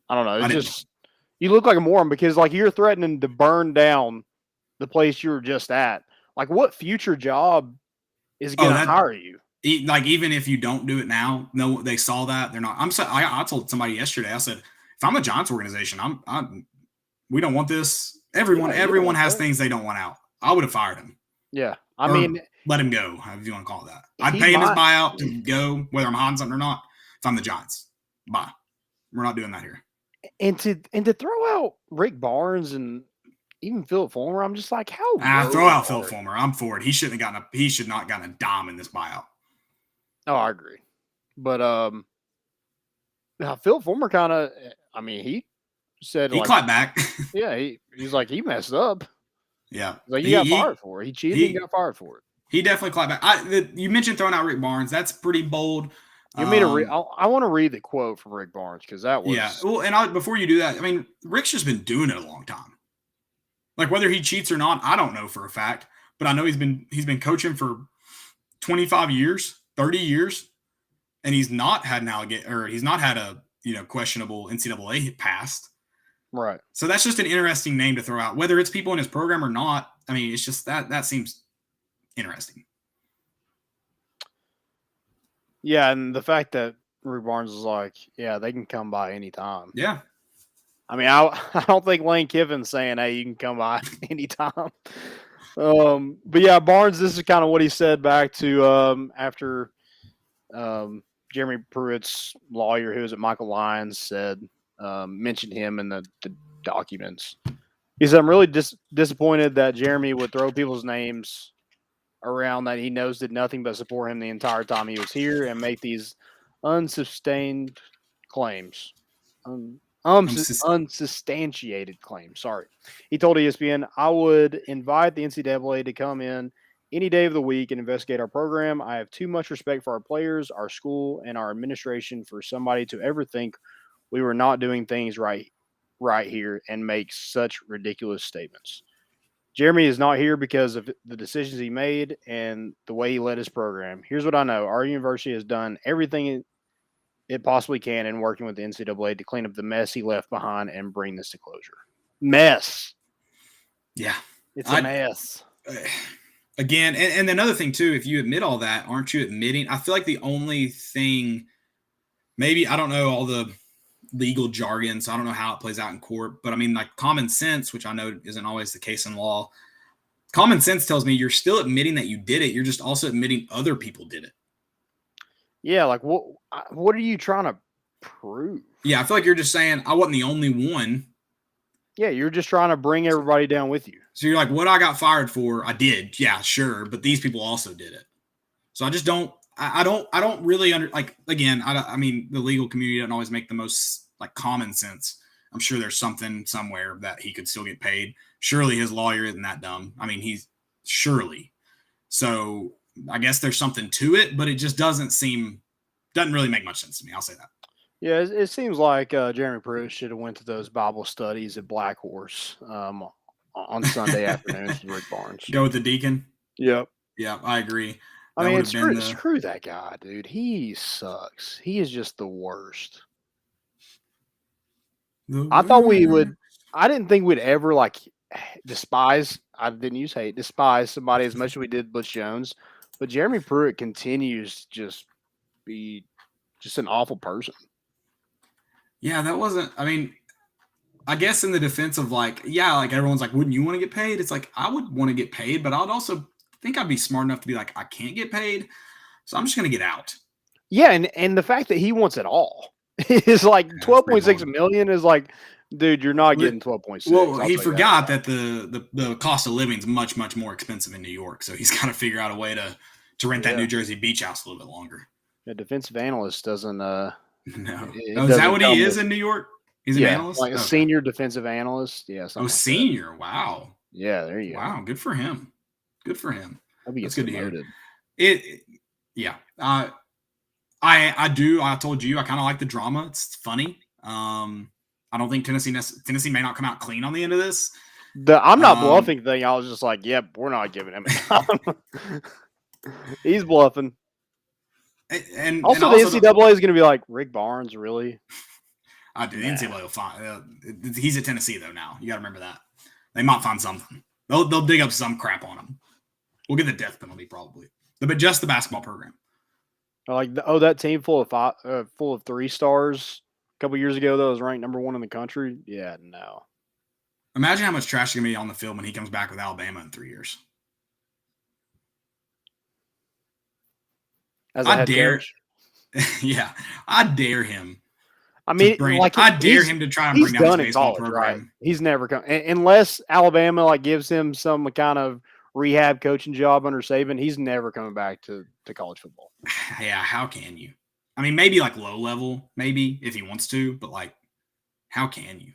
I don't know. It's just you look like a moron because, like, you're threatening to burn down the place you were just at. Like, what future job is going to hire you? Like, even if you don't do it now, no, they saw that they're not. I told somebody yesterday. I said, if I'm a Giants organization, we don't want this. Everyone has things they don't want out. I would have fired him. Yeah, I mean, let him go. However you want to call it that. I'd pay him his buyout to go, whether I'm hiding something or not. If I'm the Giants, bye. We're not doing that here. And to throw out Rick Barnes and even Philip Fulmer, I'm just like, how? Throw out Philip Fulmer. I'm for it. He should not gotten a dime in this buyout. Oh, I agree. But Philip Fulmer kind of, I mean, he said he clapped back. Yeah, he's like, he messed up. Yeah, like he got fired for it. He cheated. He got fired for it. He definitely clapped back. You mentioned throwing out Rick Barnes. That's pretty bold. You mean to read? I want to read the quote from Rick Barnes because that was Well, and before you do that, I mean, Rick's just been doing it a long time. Like, whether he cheats or not, I don't know for a fact, but I know he's been coaching for 25 years, 30 years, and he's not had a questionable NCAA past. Right. So that's just an interesting name to throw out, whether it's people in his program or not. I mean, it's just that seems interesting. Yeah, and the fact that Rick Barnes is like, yeah, they can come by anytime. Yeah. I mean, I don't think Lane Kiffin's saying, hey, you can come by anytime. But yeah, Barnes, this is kind of what he said back to after Jeremy Pruitt's lawyer, who was at Michael Lyons, said, mentioned him in the documents. He said, I'm really disappointed that Jeremy would throw people's names around that he knows did nothing but support him the entire time he was here and make these unsustained claims. Unsubstantiated claims. Sorry. He told ESPN, I would invite the NCAA to come in any day of the week and investigate our program. I have too much respect for our players, our school, and our administration for somebody to ever think we were not doing things right here and make such ridiculous statements. Jeremy is not here because of the decisions he made and the way he led his program. Here's what I know. Our university has done everything it possibly can in working with the NCAA to clean up the mess he left behind and bring this to closure. Mess. Yeah. It's a mess. Again, and another thing, too, if you admit all that, aren't you admitting? I feel like the only thing, maybe, I don't know all the legal jargon, so I don't know how it plays out in court, but I mean, like, common sense, which I know isn't always the case in law, common sense tells me you're still admitting that you did it. You're just also admitting other people did it. Yeah, like, what are you trying to prove? Yeah, I feel like you're just saying, I wasn't the only one. Yeah, you're just trying to bring everybody down with you. So you're like, what I got fired for, I did. Yeah, sure, but these people also did it. So I just don't, I don't really again, I mean, the legal community doesn't always make the most, like, common sense. I'm sure there's something somewhere that he could still get paid. Surely his lawyer isn't that dumb. I mean, surely. So I guess there's something to it, but it just doesn't really make much sense to me. I'll say that. Yeah, it seems like Jeremy Pruitt should have went to those Bible studies at Black Horse on Sunday afternoons with Rick Barnes. Go with the deacon? Yep. Yeah, I agree. I mean, screw that guy, dude. He sucks. He is just the worst. I thought we I didn't think we'd ever despise. I didn't use hate. Despise somebody as much as we did Butch Jones, but Jeremy Pruitt continues to just be just an awful person. Yeah, that wasn't. I mean, I guess in the defense of everyone's like, wouldn't you want to get paid? It's like I would want to get paid, but I'd also think I'd be smart enough to be like, I can't get paid, so I'm just gonna get out. Yeah, and the fact that he wants it all is like 12.6 million is like, dude, you're not getting 12.6. Well, he forgot that the cost of living is much, much more expensive in New York, so he's got to figure out a way to rent that New Jersey beach house a little bit longer. The defensive analyst doesn't. No, is that what he is in New York? He's an analyst, like a senior defensive analyst. Yeah. Senior. That. Wow. Yeah, there you go. Wow, good for him. Good for him. That's good to hear. Yeah. I do. I told you I kind of like the drama. It's funny. I don't think Tennessee may not come out clean on the end of this. I'm not bluffing thing. I was just like, yep, we're not giving him a time. He's bluffing. And the NCAA is going to be like, Rick Barnes, really? I do. The NCAA will find. He's at Tennessee though. Now you got to remember that they might find something. They'll dig up some crap on him. We'll get the death penalty probably, but just the basketball program. That team full of 3 stars a couple years ago that was ranked number 1 in the country. Yeah, no. Imagine how much trash is gonna be on the field when he comes back with Alabama in 3 years. As a head coach? Yeah, I dare him. I mean, I dare him to try and bring down his baseball program. Right? He's never come unless Alabama gives him some kind of rehab coaching job under Saban. He's never coming back to college football. Yeah, how can you? I mean, maybe low level, maybe if he wants to, but how can you?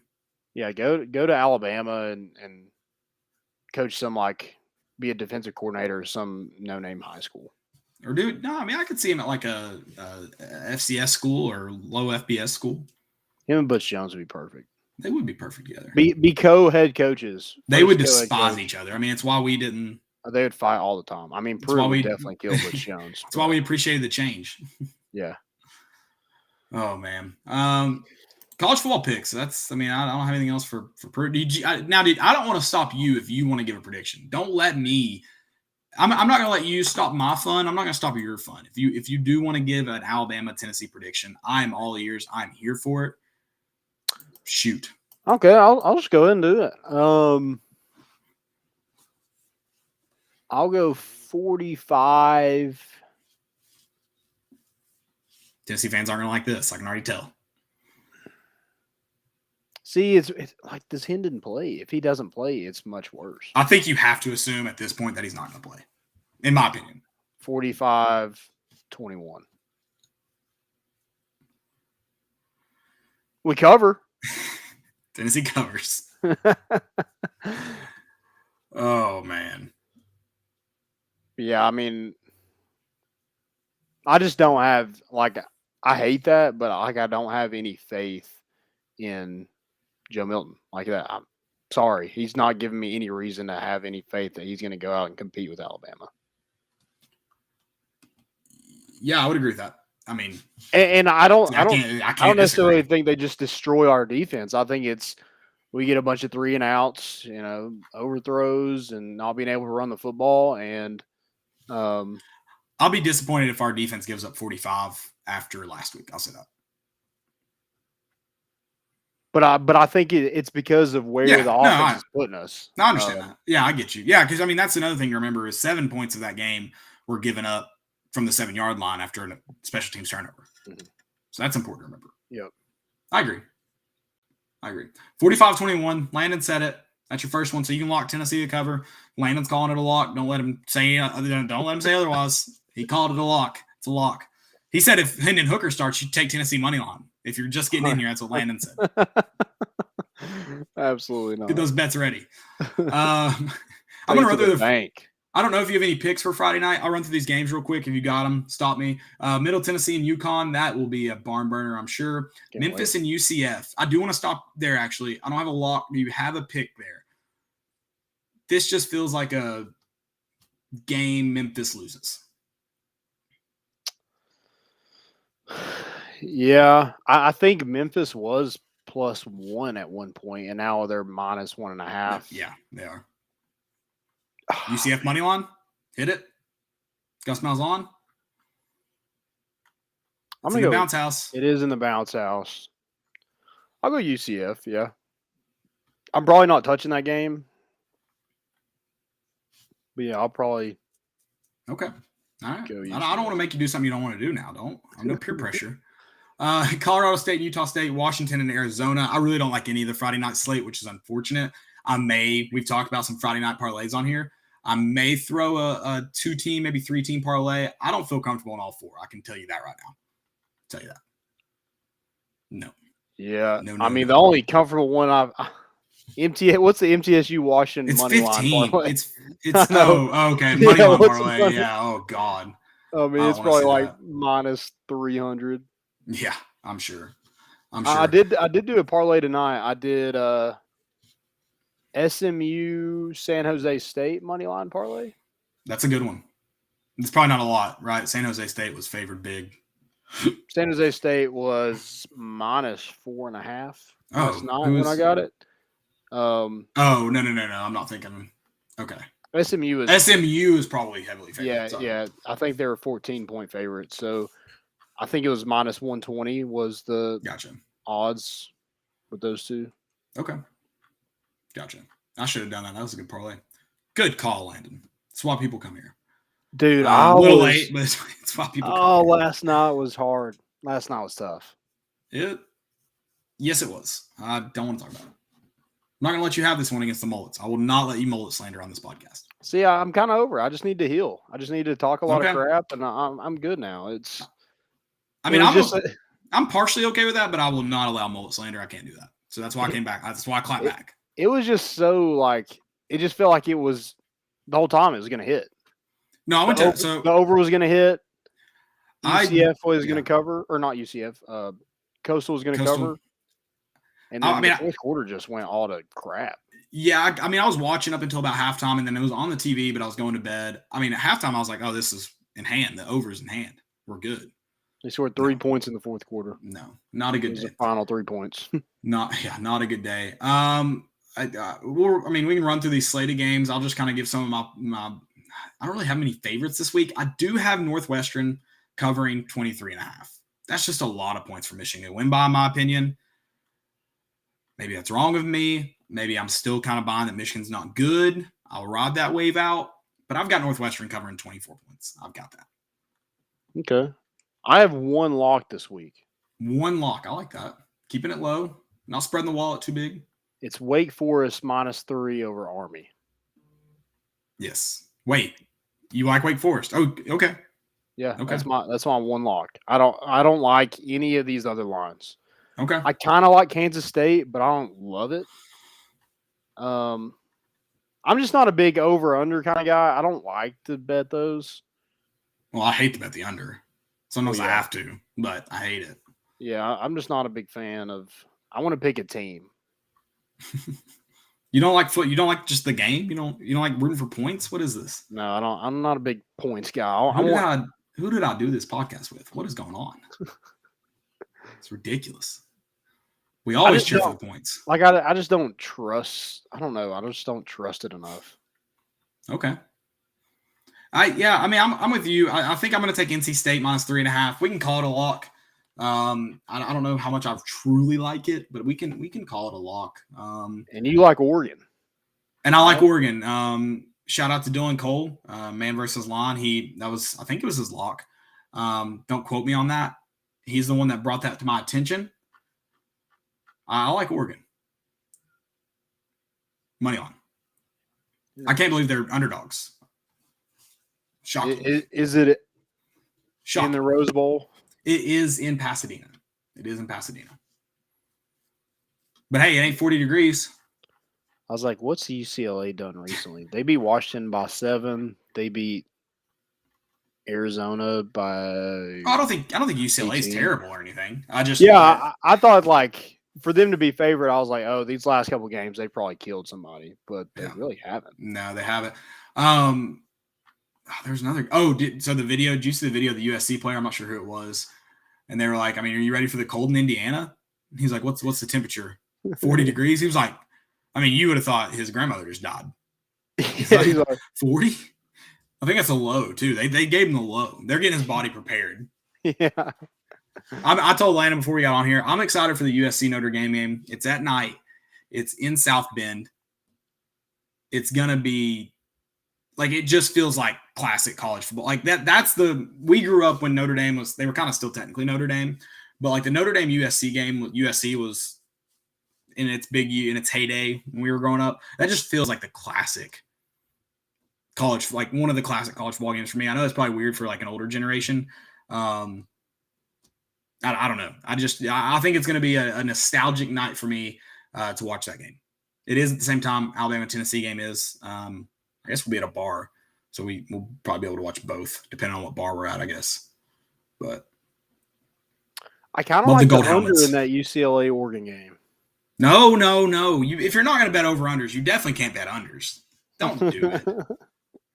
Yeah, go to Alabama and coach some be a defensive coordinator at some no-name high school. Or I could see him at a FCS school or low FBS school. Him and Butch Jones would be perfect. They would be perfect together. Be co-head coaches. They would despise each other. I mean, it's why we didn't. They would fight all the time. I mean, Pruitt would definitely kill Butch Jones. That's why we appreciated the change. Yeah. Oh man. College football picks. I don't have anything else for Pruitt. I don't want to stop you if you want to give a prediction. Don't let me. I'm not going to let you stop my fun. I'm not going to stop your fun. If you do want to give an Alabama-Tennessee prediction, I'm all ears. I'm here for it. Shoot. Okay, I'll just go ahead and do it. I'll go 45. Tennessee fans aren't going to like this. I can already tell. See, it's like this Hen didn't play. If he doesn't play, it's much worse. I think you have to assume at this point that he's not going to play, in my opinion. 45-21. We cover. Tennessee covers. Oh, man. Yeah, I mean, I just don't have, I hate that, but I don't have any faith in Joe Milton like that. I'm sorry. He's not giving me any reason to have any faith that he's going to go out and compete with Alabama. Yeah, I would agree with that. I mean, and I don't necessarily disagree. think they just destroy our defense. I think we get a bunch of 3 and outs, overthrows and not being able to run the football. And I'll be disappointed if our defense gives up 45 after last week. I'll say that. But I think it's because of where the offense is putting us. No, I understand that. Yeah, I get you. Yeah, because that's another thing to remember is 7 points of that game were given up from the 7-yard line after a special teams turnover. Mm-hmm. So that's important to remember. Yep. I agree. 45-21. Landon said it. That's your first one, so you can lock Tennessee to cover. Landon's calling it a lock. Don't let him say otherwise. He called it a lock. It's a lock. He said if Hendon Hooker starts, you take Tennessee money line. If you're just getting in here, that's what Landon said. Absolutely not. Get those bets ready. I'm going to run through the bank. I don't know if you have any picks for Friday night. I'll run through these games real quick. If you got them, stop me. Middle Tennessee and UConn, that will be a barn burner, I'm sure. Memphis and UCF. I do want to stop there, actually. I don't have a lock. Do you have a pick there? This just feels like a game Memphis loses. Yeah, I think Memphis was +1 at one point, and now they're -1.5. Yeah, they are. UCF money line, hit it. Gus Malzahn. I'm It's gonna in go the bounce house. It is in the bounce house. I'll go UCF. Yeah, I'm probably not touching that game, but yeah, I'll probably. Okay. All right. Go I don't want to make you do something you don't want to do now. I'm no peer pressure. Colorado State, Utah State, Washington, and Arizona. I really don't like any of the Friday night slate, which is unfortunate. We've talked about some Friday night parlays on here. I may throw a 2-team, maybe 3-team parlay. I don't feel comfortable in all 4. I can tell you that right now. Tell you that. No. Yeah. No, the only comfortable one MTS. What's the MTSU Washington it's money 15. line parlay? It's okay. Money line parlay. Money? Yeah. Oh God. It's probably like -300. Yeah, I'm sure. I did do a parlay tonight. I did SMU San Jose State money line parlay. That's a good one. It's probably not a lot, right? San Jose State was favored big. San Jose State was -4.5 last night when I got it. No. I'm not thinking. Okay. SMU is probably heavily favored. Yeah. I think they were 14-point favorites. So I think it was -120 was the odds with those two. Okay. Gotcha. I should have done that. That was a good parlay. Good call, Landon. That's why people come here. Dude, a little late, but it's why people come here. Last night was hard. Last night was tough. Yes, it was. I don't want to talk about it. I'm not going to let you have this one against the Mullets. I will not let you mullet slander on this podcast. See, I'm kind of over it. I just need to heal. I just need to talk a lot of crap, and I'm good now. I'm partially okay with that, but I will not allow mullet slander. I can't do that. So that's why I came back. That's why I clapped back. It was just so it just felt like it was the whole time it was going to hit. No, the over was going to hit. UCF was going to cover, or not UCF. Coastal was going to cover. And then the fourth quarter just went all to crap. Yeah, I was watching up until about halftime, and then it was on the TV, but I was going to bed. At halftime, I was like, oh, this is in hand. The over's in hand. We're good. They scored 3 points in the fourth quarter. No, not a good day. The final 3 points. Not a good day. We can run through these slated games. I'll just kind of give some of my I don't really have many favorites this week. I do have Northwestern covering 23.5. That's just a lot of points for Michigan to win by, in my opinion. Maybe that's wrong of me. Maybe I'm still kind of buying that Michigan's not good. I'll ride that wave out. But I've got Northwestern covering 24 points. I've got that. Okay. I have one lock this week. One lock. I like that. Keeping it low. Not spreading the wallet too big. It's Wake Forest -3 over Army. Yes. Wait. You like Wake Forest? Oh, okay. Yeah. Okay. That's my one lock. I don't like any of these other lines. Okay. I kind of like Kansas State, but I don't love it. I'm just not a big over/under kind of guy. I don't like to bet those. Well, I hate to bet the under. Sometimes I have to, but I hate it. Yeah, I'm just not a big fan of. I want to pick a team. You don't like You don't like just the game. You don't like rooting for points. What is this? No, I don't. I'm not a big points guy. Who did I do this podcast with? What is going on? It's ridiculous. We always cheer for the points. I just don't trust. I don't know. I just don't trust it enough. Okay. I'm with you. I think I'm going to take NC State -3.5. We can call it a lock. I don't know how much I truly like it, but we can call it a lock. And you like Oregon. And I like Oregon. Shout out to Dylan Cole, man versus line. I think it was his lock. Don't quote me on that. He's the one that brought that to my attention. I like Oregon. Money on. I can't believe they're underdogs. Shocking. Is it Shocking. In the Rose Bowl? It is in Pasadena. But hey, it ain't 40 degrees. I was like, what's UCLA done recently? They beat Washington by 7. They beat Arizona by I don't think UCLA is terrible or anything. I thought for them to be favorite, I was like, oh, these last couple games they probably killed somebody, but they really haven't. No, they haven't. There's another. Did you see the video of the USC player? I'm not sure who it was. And they were like, are you ready for the cold in Indiana? He's like, what's the temperature? 40 degrees? He was like, I mean, you would have thought his grandmother just died. He's like 40? I think that's a low, too. They gave him the low. They're getting his body prepared. Yeah. I told Landon before we got on here, I'm excited for the USC Notre Dame game. It's at night. It's in South Bend. It's going to be like, it just feels like classic college football. Like we grew up when Notre Dame they were kind of still technically Notre Dame, but like the Notre Dame USC game, USC was in its in its heyday when we were growing up. That just feels like the classic college, like one of the classic college football games for me. I know that's probably weird for like an older generation. I don't know. I think it's going to be a nostalgic night for me to watch that game. It is at the same time Alabama-Tennessee game is. I guess we'll be at a bar, so we'll probably be able to watch both, depending on what bar we're at, I guess. But I kind of like the under in that UCLA-Oregon game. No. If you're not going to bet over-unders, you definitely can't bet unders. Don't do it. Are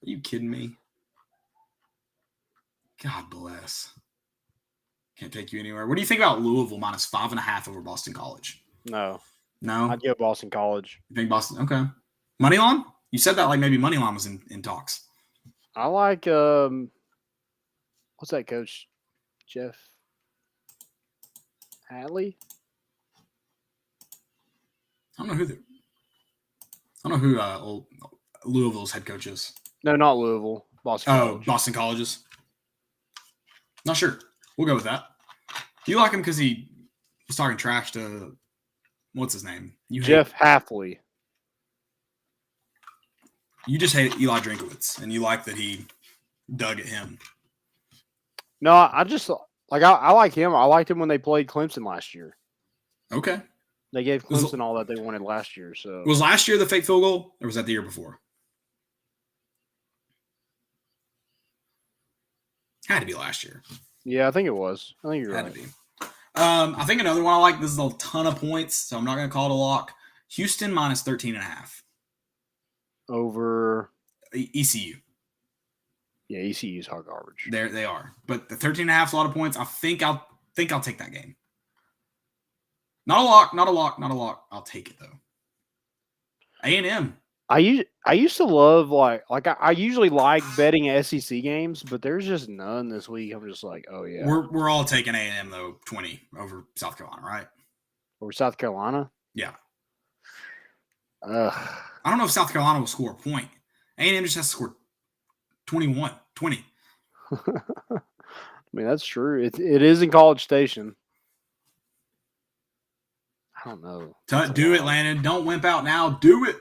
you kidding me? God bless. Can't take you anywhere. What do you think about Louisville minus 5.5 over Boston College? No. No? I'd go Boston College. You think Boston? Okay. Money line? You said that like maybe money line was in talks. I like what's that coach? Jeff Hadley? I don't know who old Louisville's head coach is. No, not Louisville. Boston College. Oh, Boston Colleges. Not sure. We'll go with that. Do you like him because he was talking trash to what's his name? Jeff Hadley. You just hate Eli Drinkowitz, and you like that he dug at him. No, I just like I like him. I liked him when they played Clemson last year. Okay. They gave Clemson all that they wanted last year. So was last year the fake field goal, or was that the year before? Had to be last year. Yeah, I think it was. I think you're right. Had to be. I think another one I like. This is a ton of points, so I'm not going to call it a lock. Houston minus 13.5 over ECU. Yeah, ECU's hard garbage. They are, but the 13.5 is a lot of points. I think I'll take that game. Not a lock. I'll take it though. A&M. I used to love I usually like betting SEC games, but there's just none this week. I'm just like, oh yeah. We're all taking A&M though, 20 over South Carolina, right? Over South Carolina? Yeah. I don't know if South Carolina will score a point. A&M just has to score 20. I mean, that's true. It is in College Station. I don't know. Do it, Landon. Don't wimp out now. Do it.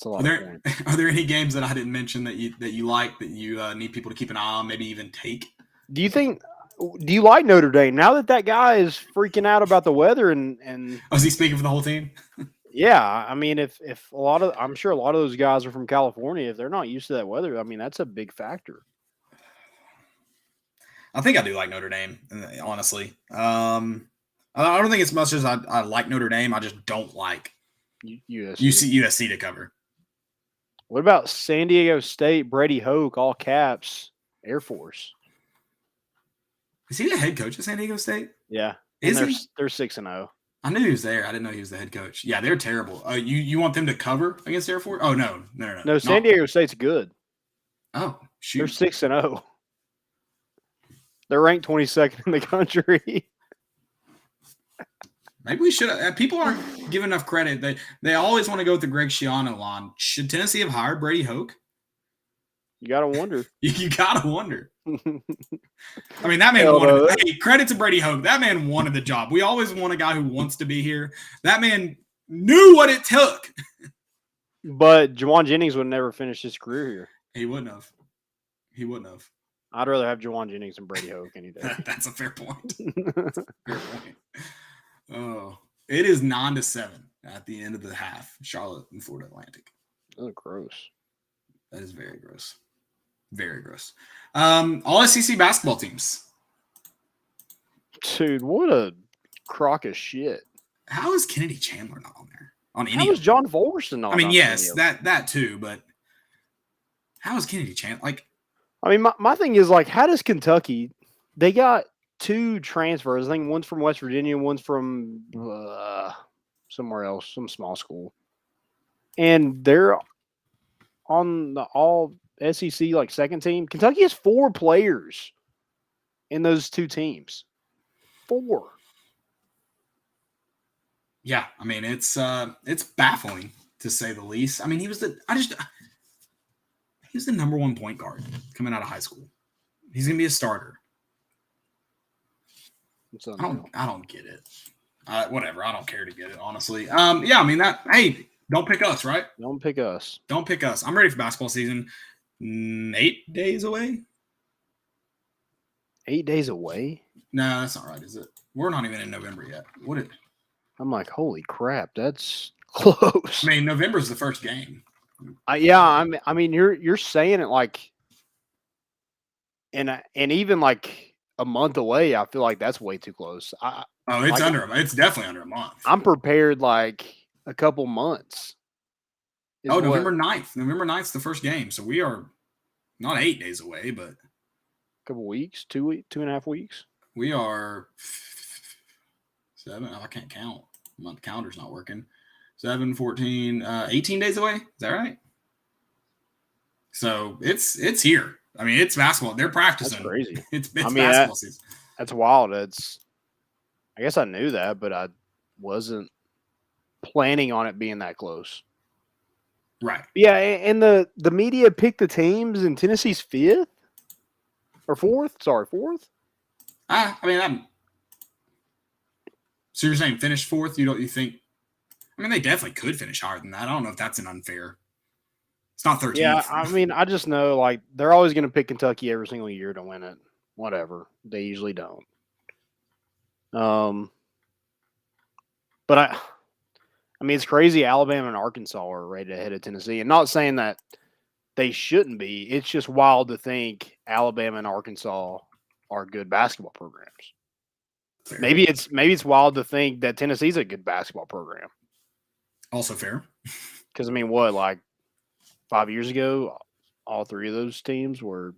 Are there any games that I didn't mention that you like that you need people to keep an eye on, maybe even take? Do you like Notre Dame now that guy is freaking out about the weather and is he speaking for the whole team? Yeah, I mean, if I'm sure a lot of those guys are from California. If they're not used to that weather, I mean, that's a big factor. I think I do like Notre Dame, honestly. I don't think it's much as I like Notre Dame. I just don't like USC to cover. What about San Diego State, Brady Hoke, all caps, Air Force? Is he the head coach of San Diego State? Yeah. Is he? They're 6-0. I knew he was there. I didn't know he was the head coach. Yeah, they're terrible. You want them to cover against Air Force? Oh, no. No, San Diego State's good. Oh, shoot. They're 6-0. They're ranked 22nd in the country. Maybe we should. People aren't giving enough credit. They always want to go with the Greg Schiano line. Should Tennessee have hired Brady Hoke? You gotta wonder. You gotta wonder. I mean, that man wanted. Hey, credit to Brady Hoke. That man wanted the job. We always want a guy who wants to be here. That man knew what it took. But Jawan Jennings would never finish his career here. He wouldn't have. I'd rather have Jawan Jennings than Brady Hoke any day. That's a fair point. Fair point. Oh, it is 9-7 at the end of the half. Charlotte and Florida Atlantic. Oh, gross. That is very gross. Very gross. All SEC basketball teams. Dude, what a crock of shit. How is Kennedy Chandler not on there? How is John Fulkerson not on there? I mean, yes, that too, but how is Kennedy Chandler? I mean, my thing is, how does Kentucky – they got 2 transfers. I think one's from West Virginia, one's from somewhere else, some small school. And they're on the all SEC like second team. Kentucky has 4 players in those 2 teams. 4. Yeah, I mean it's baffling to say the least. I mean he was the number 1 point guard coming out of high school. He's gonna be a starter. I don't get it. Whatever. I don't care to get it, honestly. Yeah, I mean hey, don't pick us, right? Don't pick us. Don't pick us. I'm ready for basketball season. 8 days away. 8 days away? No, that's not right, is it? We're not even in November yet. I'm like, holy crap, that's close. I mean, November's the first game. I mean, you're saying it like, and even like a month away. I feel like that's way too close. It's definitely under a month. I'm prepared like a couple months. November 9th. November 9th is the first game, so we are not 8 days away, but a couple weeks, 2.5 weeks. We are 7. I can't count. My calendar's not working. 7, 14, 18 days away. Is that right? So it's here. I mean, it's basketball. They're practicing. That's crazy. It's basketball season. That's wild. I guess I knew that, but I wasn't planning on it being that close. Right. Yeah, and the media picked the teams, and Tennessee's 5th or 4th. Sorry, 4th. So you're saying finish 4th? You think? I mean, they definitely could finish higher than that. I don't know if that's an unfair. It's not 13th. Yeah, I mean, I just know like they're always going to pick Kentucky every single year to win it. Whatever, they usually don't. But I mean, it's crazy. Alabama and Arkansas are right ahead of Tennessee, and not saying that they shouldn't be. It's just wild to think Alabama and Arkansas are good basketball programs. Fair. Maybe it's wild to think that Tennessee's a good basketball program. Also fair. Because I mean, what, like 5 years ago, all 3 of those teams were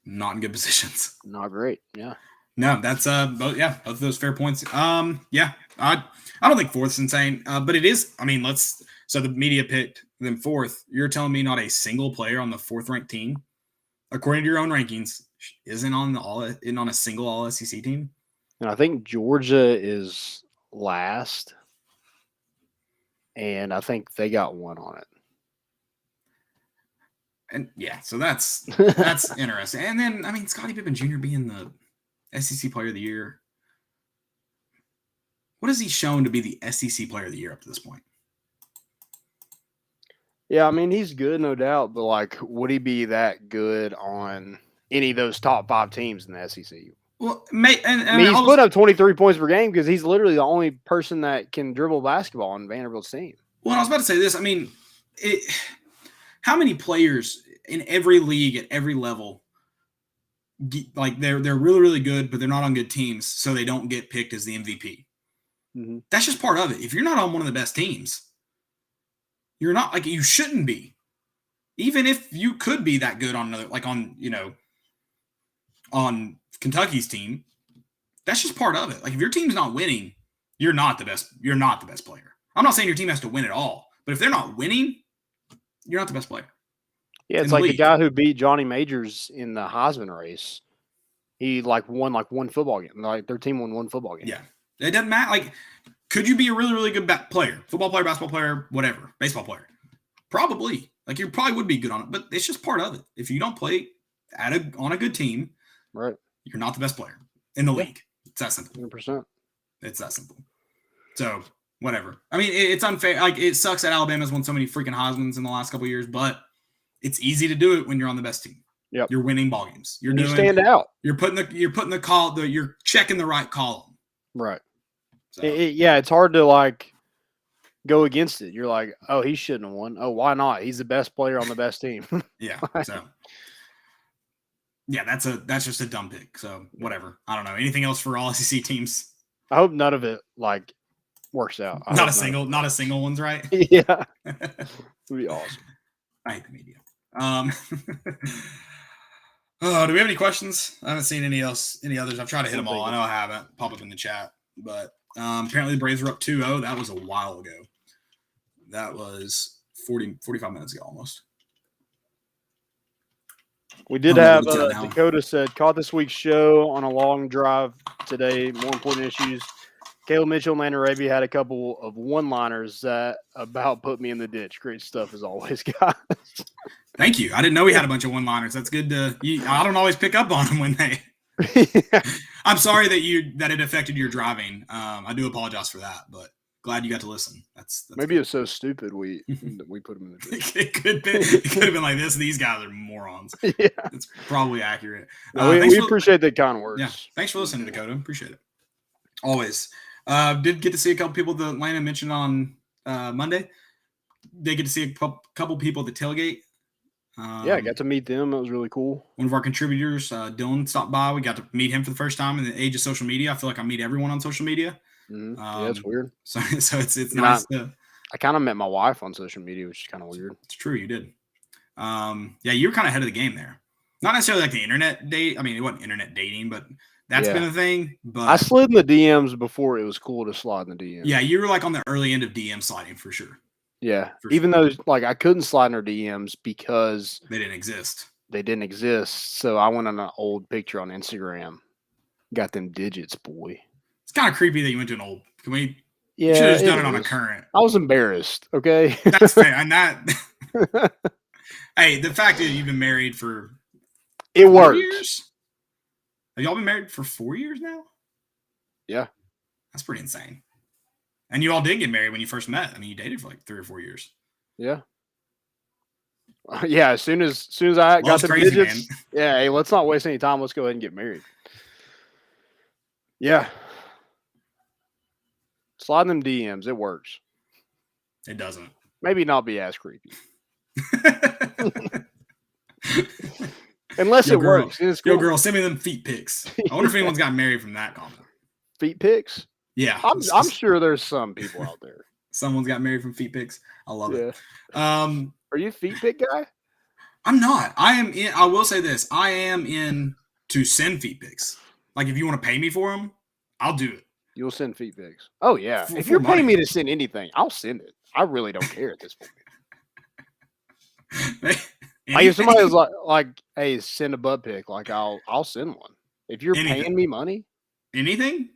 not in good positions. Not great. Yeah. No, that's both of those fair points. Yeah, I don't think 4th's insane, but it is. I mean, so the media picked them 4th. You're telling me not a single player on the 4th ranked team, according to your own rankings, isn't on a single All SEC team? And I think Georgia is last, and I think they got 1 on it. And yeah, so that's interesting. And then I mean, Scottie Pippen Jr. being the SEC Player of the Year. What has he shown to be the SEC Player of the Year up to this point? Yeah, I mean, he's good, no doubt. But, like, would he be that good on any of those top 5 teams in the SEC? Well, he's putting up 23 points per game because he's literally the only person that can dribble basketball on Vanderbilt's team. Well, I was about to say this. I mean, how many players in every league at every level, like they're really, really good, but they're not on good teams, so they don't get picked as the MVP? Mm-hmm. That's just part of it. If you're not on one of the best teams, you're not, like, you shouldn't be. Even if you could be that good on another, like on Kentucky's team, that's just part of it. Like, if your team's not winning, you're not the best. You're not the best player. I'm not saying your team has to win it all, but if they're not winning, you're not the best player. Yeah, it's like the guy who beat Johnny Majors in the Heisman race. He won one football game. Like, their team won 1 football game. Yeah, it doesn't matter. Like, could you be a really, really good player? Football player, basketball player, whatever, baseball player? Probably. Like, you probably would be good on it, but it's just part of it. If you don't play on a good team, right, you're not the best player in the league. It's that simple. 100%. It's that simple. So, whatever. I mean, it's unfair. Like, it sucks that Alabama's won so many freaking Heismans in the last couple of years, but it's easy to do it when you're on the best team. Yep. You're winning ball games. You stand out. You're you're checking the right column. Right. So. It's hard to go against it. You're like, oh, he shouldn't have won. Oh, why not? He's the best player on the best team. Yeah. So yeah, that's just a dumb pick. So whatever. I don't know. Anything else for all SEC teams? I hope none of it works out. Not a single one's right. Yeah. It'd be awesome. I hate the media. Oh, do we have any questions? I haven't seen any others. I've tried to hit them all. I know I haven't. Pop up in the chat. But apparently the Braves were up 2-0. That was a while ago. That was 45 minutes ago almost. We did have Dakota said, caught this week's show on a long drive today. More important issues. Caleb Mitchell and Landon Arabia had a couple of one-liners that about put me in the ditch. Great stuff as always, guys. Thank you. I didn't know we had a bunch of one-liners. That's good I don't always pick up on them when they I'm sorry that it affected your driving. I do apologize for that, but glad you got to listen. That's maybe it was so stupid we put them in the ditch. It could have been like this. These guys are morons. Yeah. It's probably accurate. We appreciate that kind of words. Yeah. Thanks for listening, Dakota. Appreciate it. Always. Did get to see a couple people that Lana mentioned on Monday. Did get to see a couple people at the tailgate. Yeah, I got to meet them. That was really cool. One of our contributors, Dylan, stopped by. We got to meet him for the first time in the age of social media. I feel like I meet everyone on social media. Mm-hmm. Yeah, it's weird. So it's nice. I kind of met my wife on social media, which is kind of weird. It's true, you did. Yeah, you were kind of ahead of the game there. Not necessarily like the internet date. I mean, it wasn't internet dating, but that's been a thing. But I slid in the DMs before it was cool to slide in the DMs. Yeah, you were like on the early end of DM sliding for sure. Yeah, even though like I couldn't slide in her DMs because they didn't exist. So I went on an old picture on Instagram. Got them digits, boy. It's kind of creepy that you went to an old. Can we? Yeah, should have just done it on a current. I was embarrassed. Okay, that's fair. And that. Hey, the fact that you've been married for 4 years. Have y'all been married for 4 years now? Yeah, that's pretty insane. And you all did get married when you first met. I mean, you dated for like 3 or 4 years. Yeah. Yeah. As soon as I got the digits, man. Yeah. Hey, let's not waste any time. Let's go ahead and get married. Yeah. Sliding them DMs, it works. It doesn't. Maybe not be as creepy. Unless it works. Yo, girl, send me them feet pics. I wonder if anyone's got married from that comment. Feet pics? Yeah. I'm sure there's some people out there. Someone's got married from feet pics. I love it. Are you a feet pic guy? I'm not. I will say this. I am in to send feet pics. Like if you want to pay me for them, I'll do it. You'll send feet pics. Oh yeah. If you're paying me to send anything, I'll send it. I really don't care at this point. Like if somebody was like, hey, send a butt pic, like I'll send one. If you're paying me money. Anything?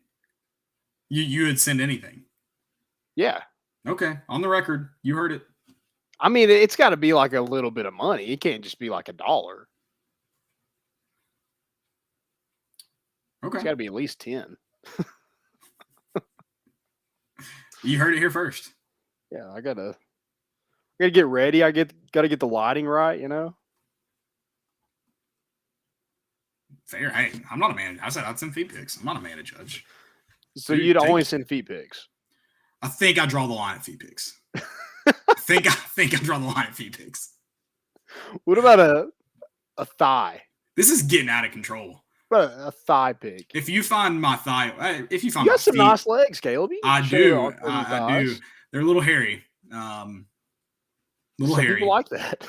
You would send anything. Yeah. Okay. On the record. You heard it. I mean, it's got to be like a little bit of money. It can't just be like $1. Okay. It's got to be at least 10. You heard it here first. Yeah, I gotta get ready. Gotta get the lighting right, you know. Fair. Hey, I'm not a man. I said I'd send feet pics. I'm not a man to judge. So you'd only send feet pics. I think I draw the line at feet pics. I think I draw the line at feet pics. What about a thigh? This is getting out of control. What about a thigh pic? If you find my thigh, you got some nice legs, Caleb. I do. I do. They're a little hairy. Some hairy. People like that.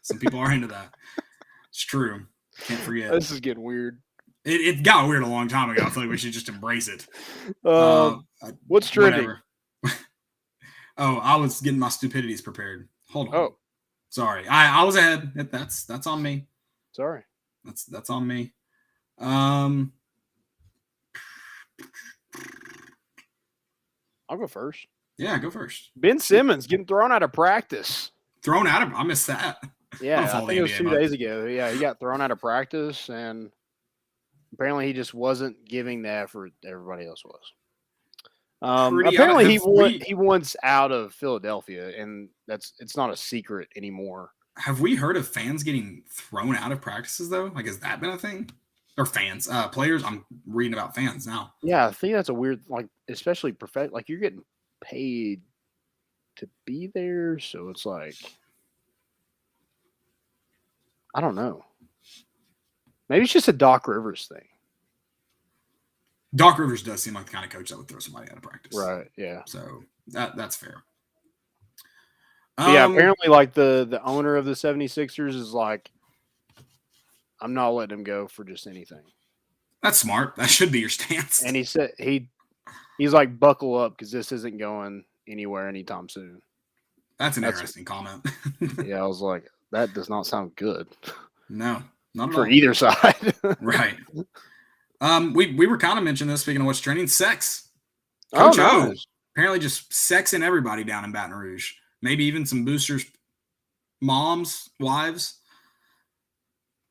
Some people are into that. It's true. Can't forget. This is getting weird. It got weird a long time ago. I feel like we should just embrace it. What's trending? I was getting my stupidities prepared. Hold on. Oh, sorry. I was ahead. That's on me. Sorry. That's on me. I'll go first. Yeah, go first. Ben Simmons getting thrown out of practice. Thrown out of? I missed that. Yeah, I think it was 2 days ago. Yeah, he got thrown out of practice, and apparently he just wasn't giving the effort everybody else was. Apparently he wants out of Philadelphia, and it's not a secret anymore. Have we heard of fans getting thrown out of practices though? Like, has that been a thing? Or fans, players? I'm reading about fans now. Yeah, I think that's a weird, like, especially like you're getting paid to be there, so it's like, I don't know. Maybe it's just a Doc Rivers thing. Doc Rivers does seem like the kind of coach that would throw somebody out of practice. Right, yeah. So that's fair. Yeah, apparently like the owner of the 76ers is like, I'm not letting him go for just anything. That's smart. That should be your stance. And he said he's like, buckle up because this isn't going anywhere anytime soon. That's an interesting comment. Yeah, I was like, that does not sound good. No, not for all. either side. Right. We were kind of mentioning this, speaking of what's trending, sex. Coach O apparently just sexing everybody down in Baton Rouge. Maybe even some boosters' moms, wives.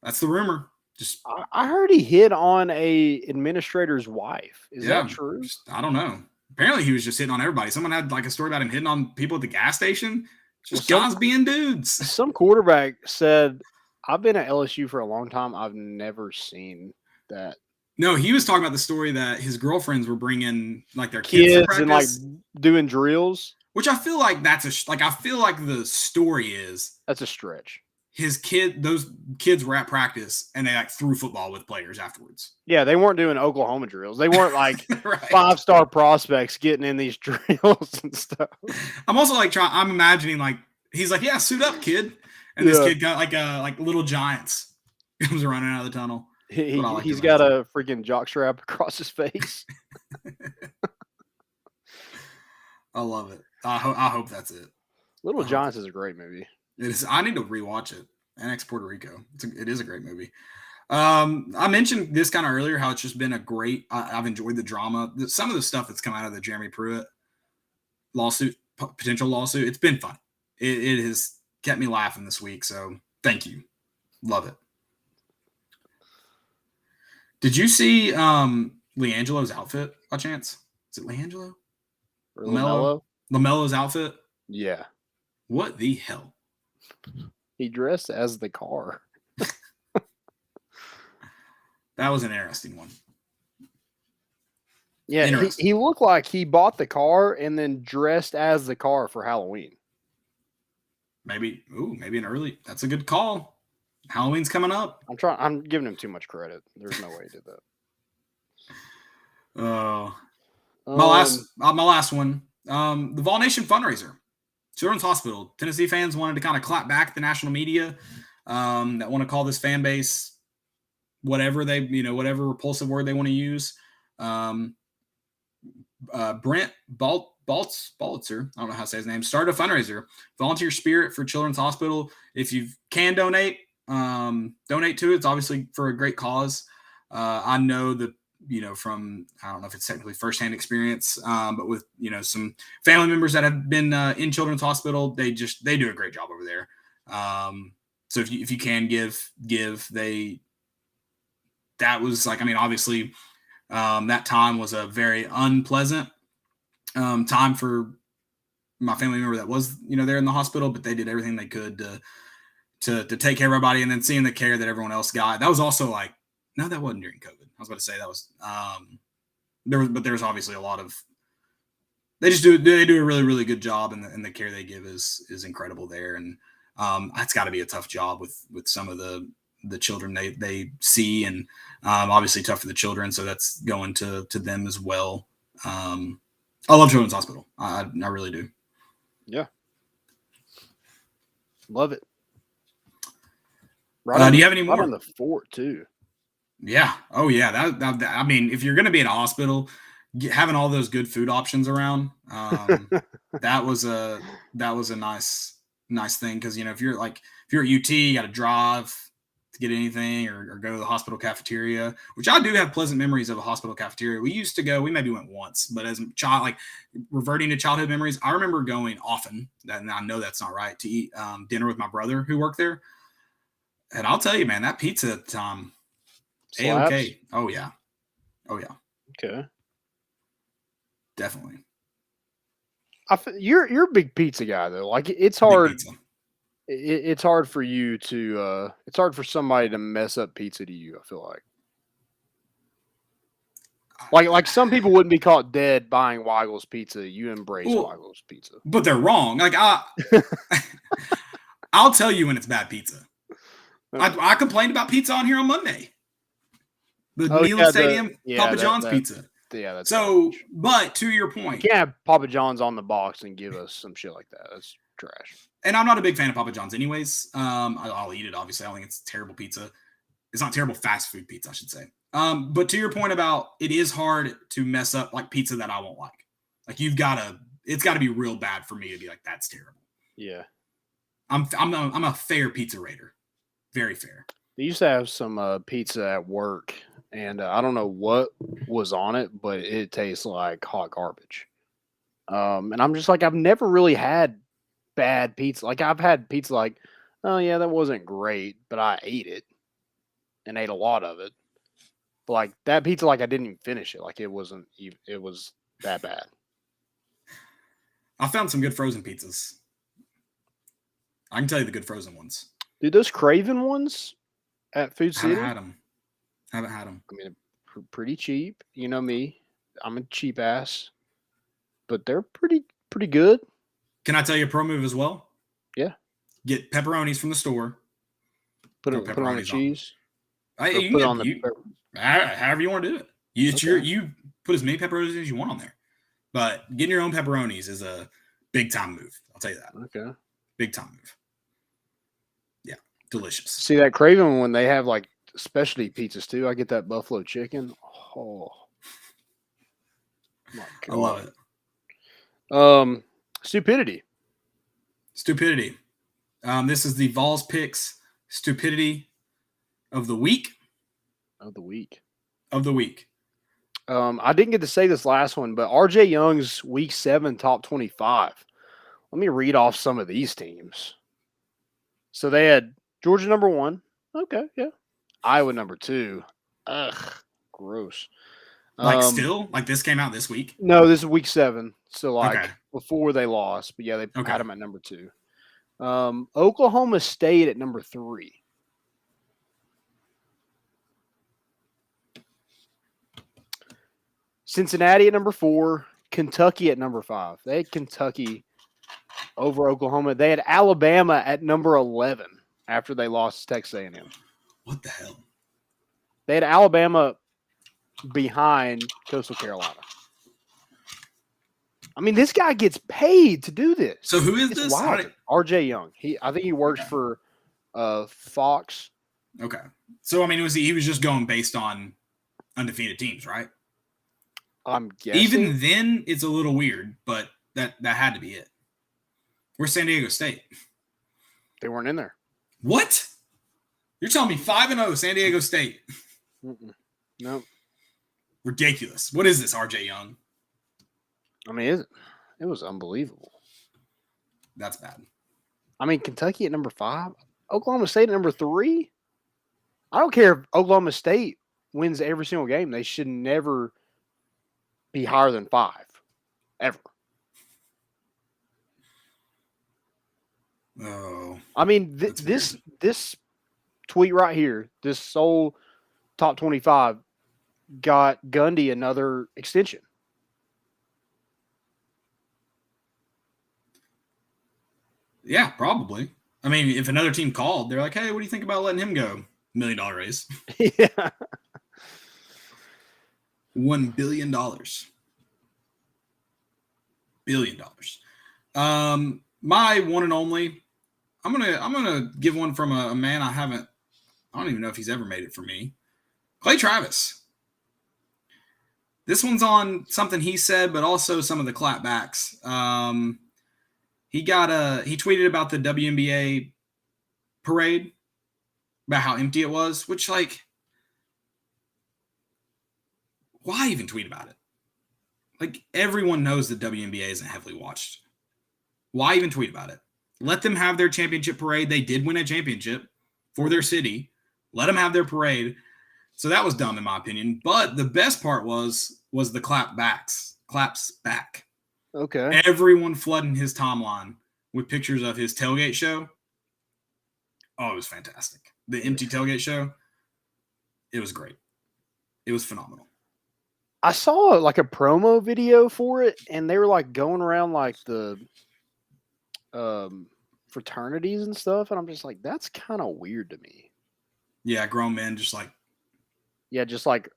That's the rumor. Just I heard he hit on a administrator's wife. Is that true? I don't know. Apparently he was just hitting on everybody. Someone had like a story about him hitting on people at the gas station. Just guys being dudes. Some quarterback said, I've been at LSU for a long time. I've never seen that. No, he was talking about the story that his girlfriends were bringing like their kids to and like doing drills. Which I feel like I feel like the story is that's a stretch. Those kids were at practice and they like threw football with players afterwards. Yeah, they weren't doing Oklahoma drills. They weren't like right. 5-star prospects getting in these drills and stuff. I'm also like I'm imagining like he's like, yeah, suit up, kid. And this kid got like Little Giants comes running out of the tunnel. He's got a freaking jockstrap across his face. I love it. I hope that's it. Little Giants is a great movie. It is. I need to rewatch it. Annex Puerto Rico. It is a great movie. I mentioned this kind of earlier, how it's just been a great. I've enjoyed the drama. Some of the stuff that's come out of the Jeremy Pruitt potential lawsuit. It's been fun. It has kept me laughing this week. So thank you. Love it. Did you see LiAngelo's outfit by chance? Is it LiAngelo? Or LaMelo? LaMelo's outfit? Yeah. What the hell? He dressed as the car. That was an interesting one. Yeah, he looked like he bought the car and then dressed as the car for Halloween. Maybe an early. That's a good call. Halloween's coming up. I'm giving him too much credit. There's no way he did that. My last one. The Vol Nation fundraiser. Children's Hospital. Tennessee fans wanted to kind of clap back the national media that want to call this fan base whatever whatever repulsive word they want to use. Brent Baltzer, I don't know how to say his name, started a fundraiser. Volunteer Spirit for Children's Hospital. If you can donate to it. It's obviously for a great cause. I know that, from, I don't know if it's technically firsthand experience, but with, some family members that have been in Children's Hospital, they do a great job over there. So if you can give, that was like, obviously that time was a very unpleasant time for my family member that was, there in the hospital, but they did everything they could to take care of everybody, and then seeing the care that everyone else got. That was also like, no, that wasn't during COVID. I was about to say that was, there was obviously a lot of, they do a really, really good job, and the care they give is incredible there. And that's gotta be a tough job with some of the children they see, and obviously tough for the children. So that's going to them as well. I love Children's Hospital. I really do. Yeah. Love it. Do you have any more? Right on the fort too. Yeah. Oh yeah. That if you're going to be in a hospital, having all those good food options around, that was a nice thing. Cause if you're at UT, you got to drive to get anything or go to the hospital cafeteria, which I do have pleasant memories of a hospital cafeteria. We used to go, we maybe went once, but as a child, like reverting to childhood memories, I remember going often, and I know that's not right, to eat dinner with my brother who worked there. And I'll tell you, man, that pizza at the time, A-okay. Oh, yeah. Okay. Definitely. You're a big pizza guy, though. Like, it's hard. It's hard for you to it's hard for somebody to mess up pizza to you, I feel like some people wouldn't be caught dead buying Weigel's pizza. You embrace Weigel's pizza. But they're wrong. Like I'll tell you when it's bad pizza. I complained about pizza on here on Monday. The Neyland Stadium Papa John's pizza. Yeah, that's so trash. But to your point, you can't have Papa John's on the box and give us some shit like that. That's trash. And I'm not a big fan of Papa John's anyways. I'll eat it, obviously. I don't think it's terrible pizza. It's not terrible fast food pizza, I should say. But to your point about it is hard to mess up like pizza that I won't like. Like it's got to be real bad for me to be like, that's terrible. Yeah. I'm a fair pizza raider. Very fair. They used to have some pizza at work, and I don't know what was on it, but it tastes like hot garbage. And I'm just like, I've never really had bad pizza. Like, I've had pizza like, oh, yeah, that wasn't great, but I ate it and ate a lot of it. But, like, that pizza, like, I didn't even finish it. Like, it was that bad. I found some good frozen pizzas. I can tell you the good frozen ones. Dude, those Craven ones at Food City? Haven't had them. I mean, pretty cheap. You know me. I'm a cheap ass. But they're pretty good. Can I tell you a pro move as well? Yeah. Get pepperonis from the store. Put it on the cheese. You put can on the however you want to do it. You put as many pepperonis as you want on there. But getting your own pepperonis is a big time move. I'll tell you that. Okay. Big time move. Yeah. Delicious. See that Craven when they have like specialty pizzas too. I get that buffalo chicken. Oh. My God. I love it. Stupidity. This is the Vols Picks Stupidity of the week. Of the week. I didn't get to say this last one, but RJ Young's Week 7 top 25. Let me read off some of these teams. So they had Georgia number 1. Okay, yeah. Iowa number 2. Ugh, gross. Still? Like this came out this week? No, this is Week 7. So Okay. before they lost. But yeah, they had them at number 2. Oklahoma State at number 3. Cincinnati at number 4. Kentucky at number 5. They had Kentucky over Oklahoma. They had Alabama at number 11 after they lost to Texas A&M. What the hell? They had Alabama behind Coastal Carolina. I mean, this guy gets paid to do this. So who is this? RJ Young. I think he works for Fox. Okay. So I mean, he was just going based on undefeated teams, right? I'm guessing. Even then, it's a little weird, but that had to be it. Where's San Diego State? They weren't in there. What? You're telling me 5-0 San Diego State? No. Ridiculous. What is this, RJ Young? I mean, it was unbelievable. That's bad. I mean, Kentucky at number 5, Oklahoma State at number 3. I don't care if Oklahoma State wins every single game. They should never be higher than 5, ever. Oh. I mean, this tweet right here, this sole top 25, got Gundy another extension. Yeah, probably. I mean, if another team called, they're like, hey, what do you think about letting him go? $1 million raise. Yeah. $1 billion. $1 billion. My one and only, I'm gonna give one from a man I don't even know if he's ever made it for me. Clay Travis. This one's on something he said, but also some of the clapbacks. He tweeted about the WNBA parade, about how empty it was, which, like, why even tweet about it? Like, everyone knows the WNBA isn't heavily watched. Why even tweet about it? Let them have their championship parade. They did win a championship for their city. Let them have their parade. So that was dumb in my opinion. But the best part was the claps back. Okay. Everyone flooding his timeline with pictures of his tailgate show. Oh, it was fantastic. The empty tailgate show. It was great. It was phenomenal. I saw like a promo video for it, and they were like going around like the fraternities and stuff, and I'm just like, that's kind of weird to me. Yeah, grown men just like. Yeah, just like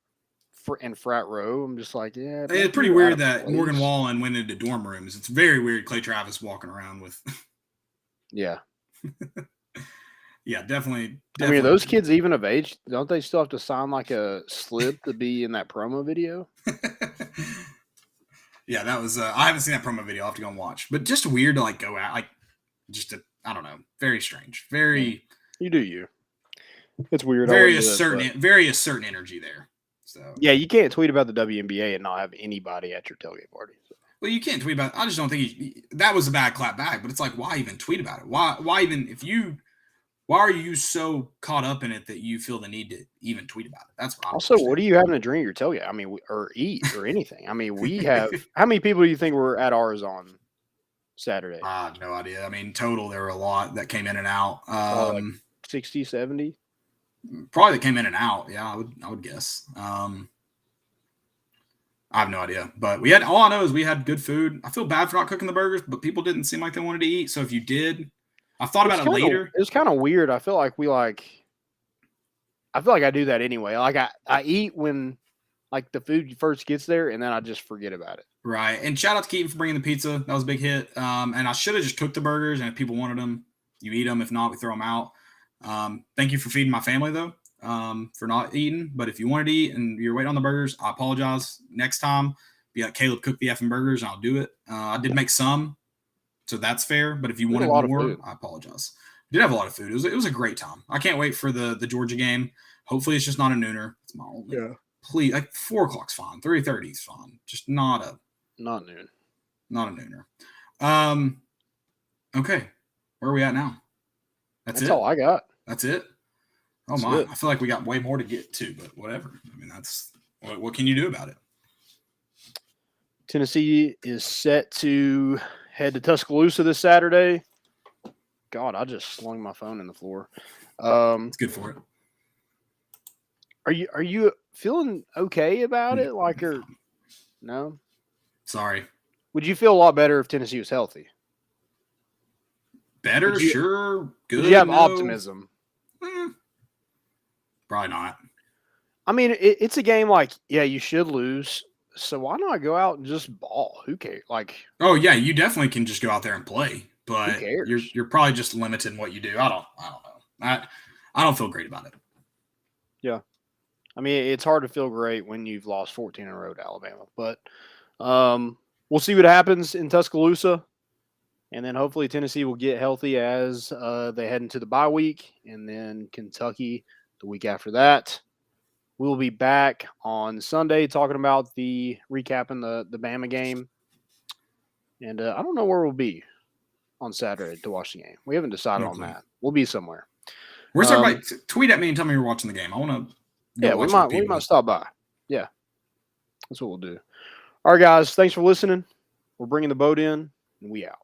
in frat row. I'm just like, yeah. It's pretty weird that Morgan Wallen went into dorm rooms. It's very weird. Clay Travis walking around with. Yeah. Yeah, definitely. I mean, are those kids even of age? Don't they still have to sign like a slip to be in that promo video? Yeah, that was. I haven't seen that promo video. I'll have to go and watch. But just weird to like go out, like just to, I don't know, very strange, very. You do you. It's weird. Very certain energy there. So yeah, you can't tweet about the WNBA and not have anybody at your tailgate party. So. Well, you can't tweet about it. I just don't think that was a bad clap back. But it's like, why even tweet about it? Why even why are you so caught up in it that you feel the need to even tweet about it? That's what I'm also, what are you having to drink your tailgate? I mean, or eat or anything? I mean, we have how many people do you think were at ours on Saturday? I have no idea. I mean, total there were a lot that came in and out. Like 60, 70? Probably that came in and out. Yeah, I would guess. I have no idea, but all I know is we had good food. I feel bad for not cooking the burgers, but people didn't seem like they wanted to eat. So if you did, I thought about it later. It was kind of weird. I feel like I do that anyway. Like I eat when like the food first gets there, and then I just forget about it. Right. And shout out to Keaton for bringing the pizza. That was a big hit. And I should have just cooked the burgers, and if people wanted them, you eat them. If not, we throw them out. Thank you for feeding my family though, for not eating. But if you wanted to eat and you're waiting on the burgers, I apologize. Next time, be like, Caleb, cook the effing burgers, and I'll do it. I did make some, so that's fair. But if you wanted more, I apologize. I did have a lot of food. It was a great time. I can't wait for the Georgia game. Hopefully, it's just not a nooner. It's my only. Yeah. Please, like 4:00's fine. 3:30 is fine. Just not noon. Not a nooner. Okay, where are we at now? That's all I got. That's it. Oh my! I feel like we got way more to get to, but whatever. I mean, that's what can you do about it? Tennessee is set to head to Tuscaloosa this Saturday. God, I just slung my phone in the floor. It's good for it. Are you feeling okay about it? Like, or no? Sorry. Would you feel a lot better if Tennessee was healthy? Better, sure, good. Would you have optimism? Probably not. I mean, it's a game like, yeah, you should lose. So why not go out and just ball? Who cares? Like, oh yeah, you definitely can just go out there and play, but who cares? You're probably just limited in what you do. I don't know. I don't feel great about it. Yeah, I mean, it's hard to feel great when you've lost 14 in a row to Alabama, but we'll see what happens in Tuscaloosa, and then hopefully Tennessee will get healthy as they head into the bye week, and then Kentucky the week after that. We'll be back on Sunday talking about recapping the Bama game. And I don't know where we'll be on Saturday to watch the game. We haven't decided on that. We'll be somewhere. Where's everybody? Tweet at me and tell me you're watching the game. I want to. Yeah, we might stop by. Yeah, that's what we'll do. All right, guys. Thanks for listening. We're bringing the boat in, and we out.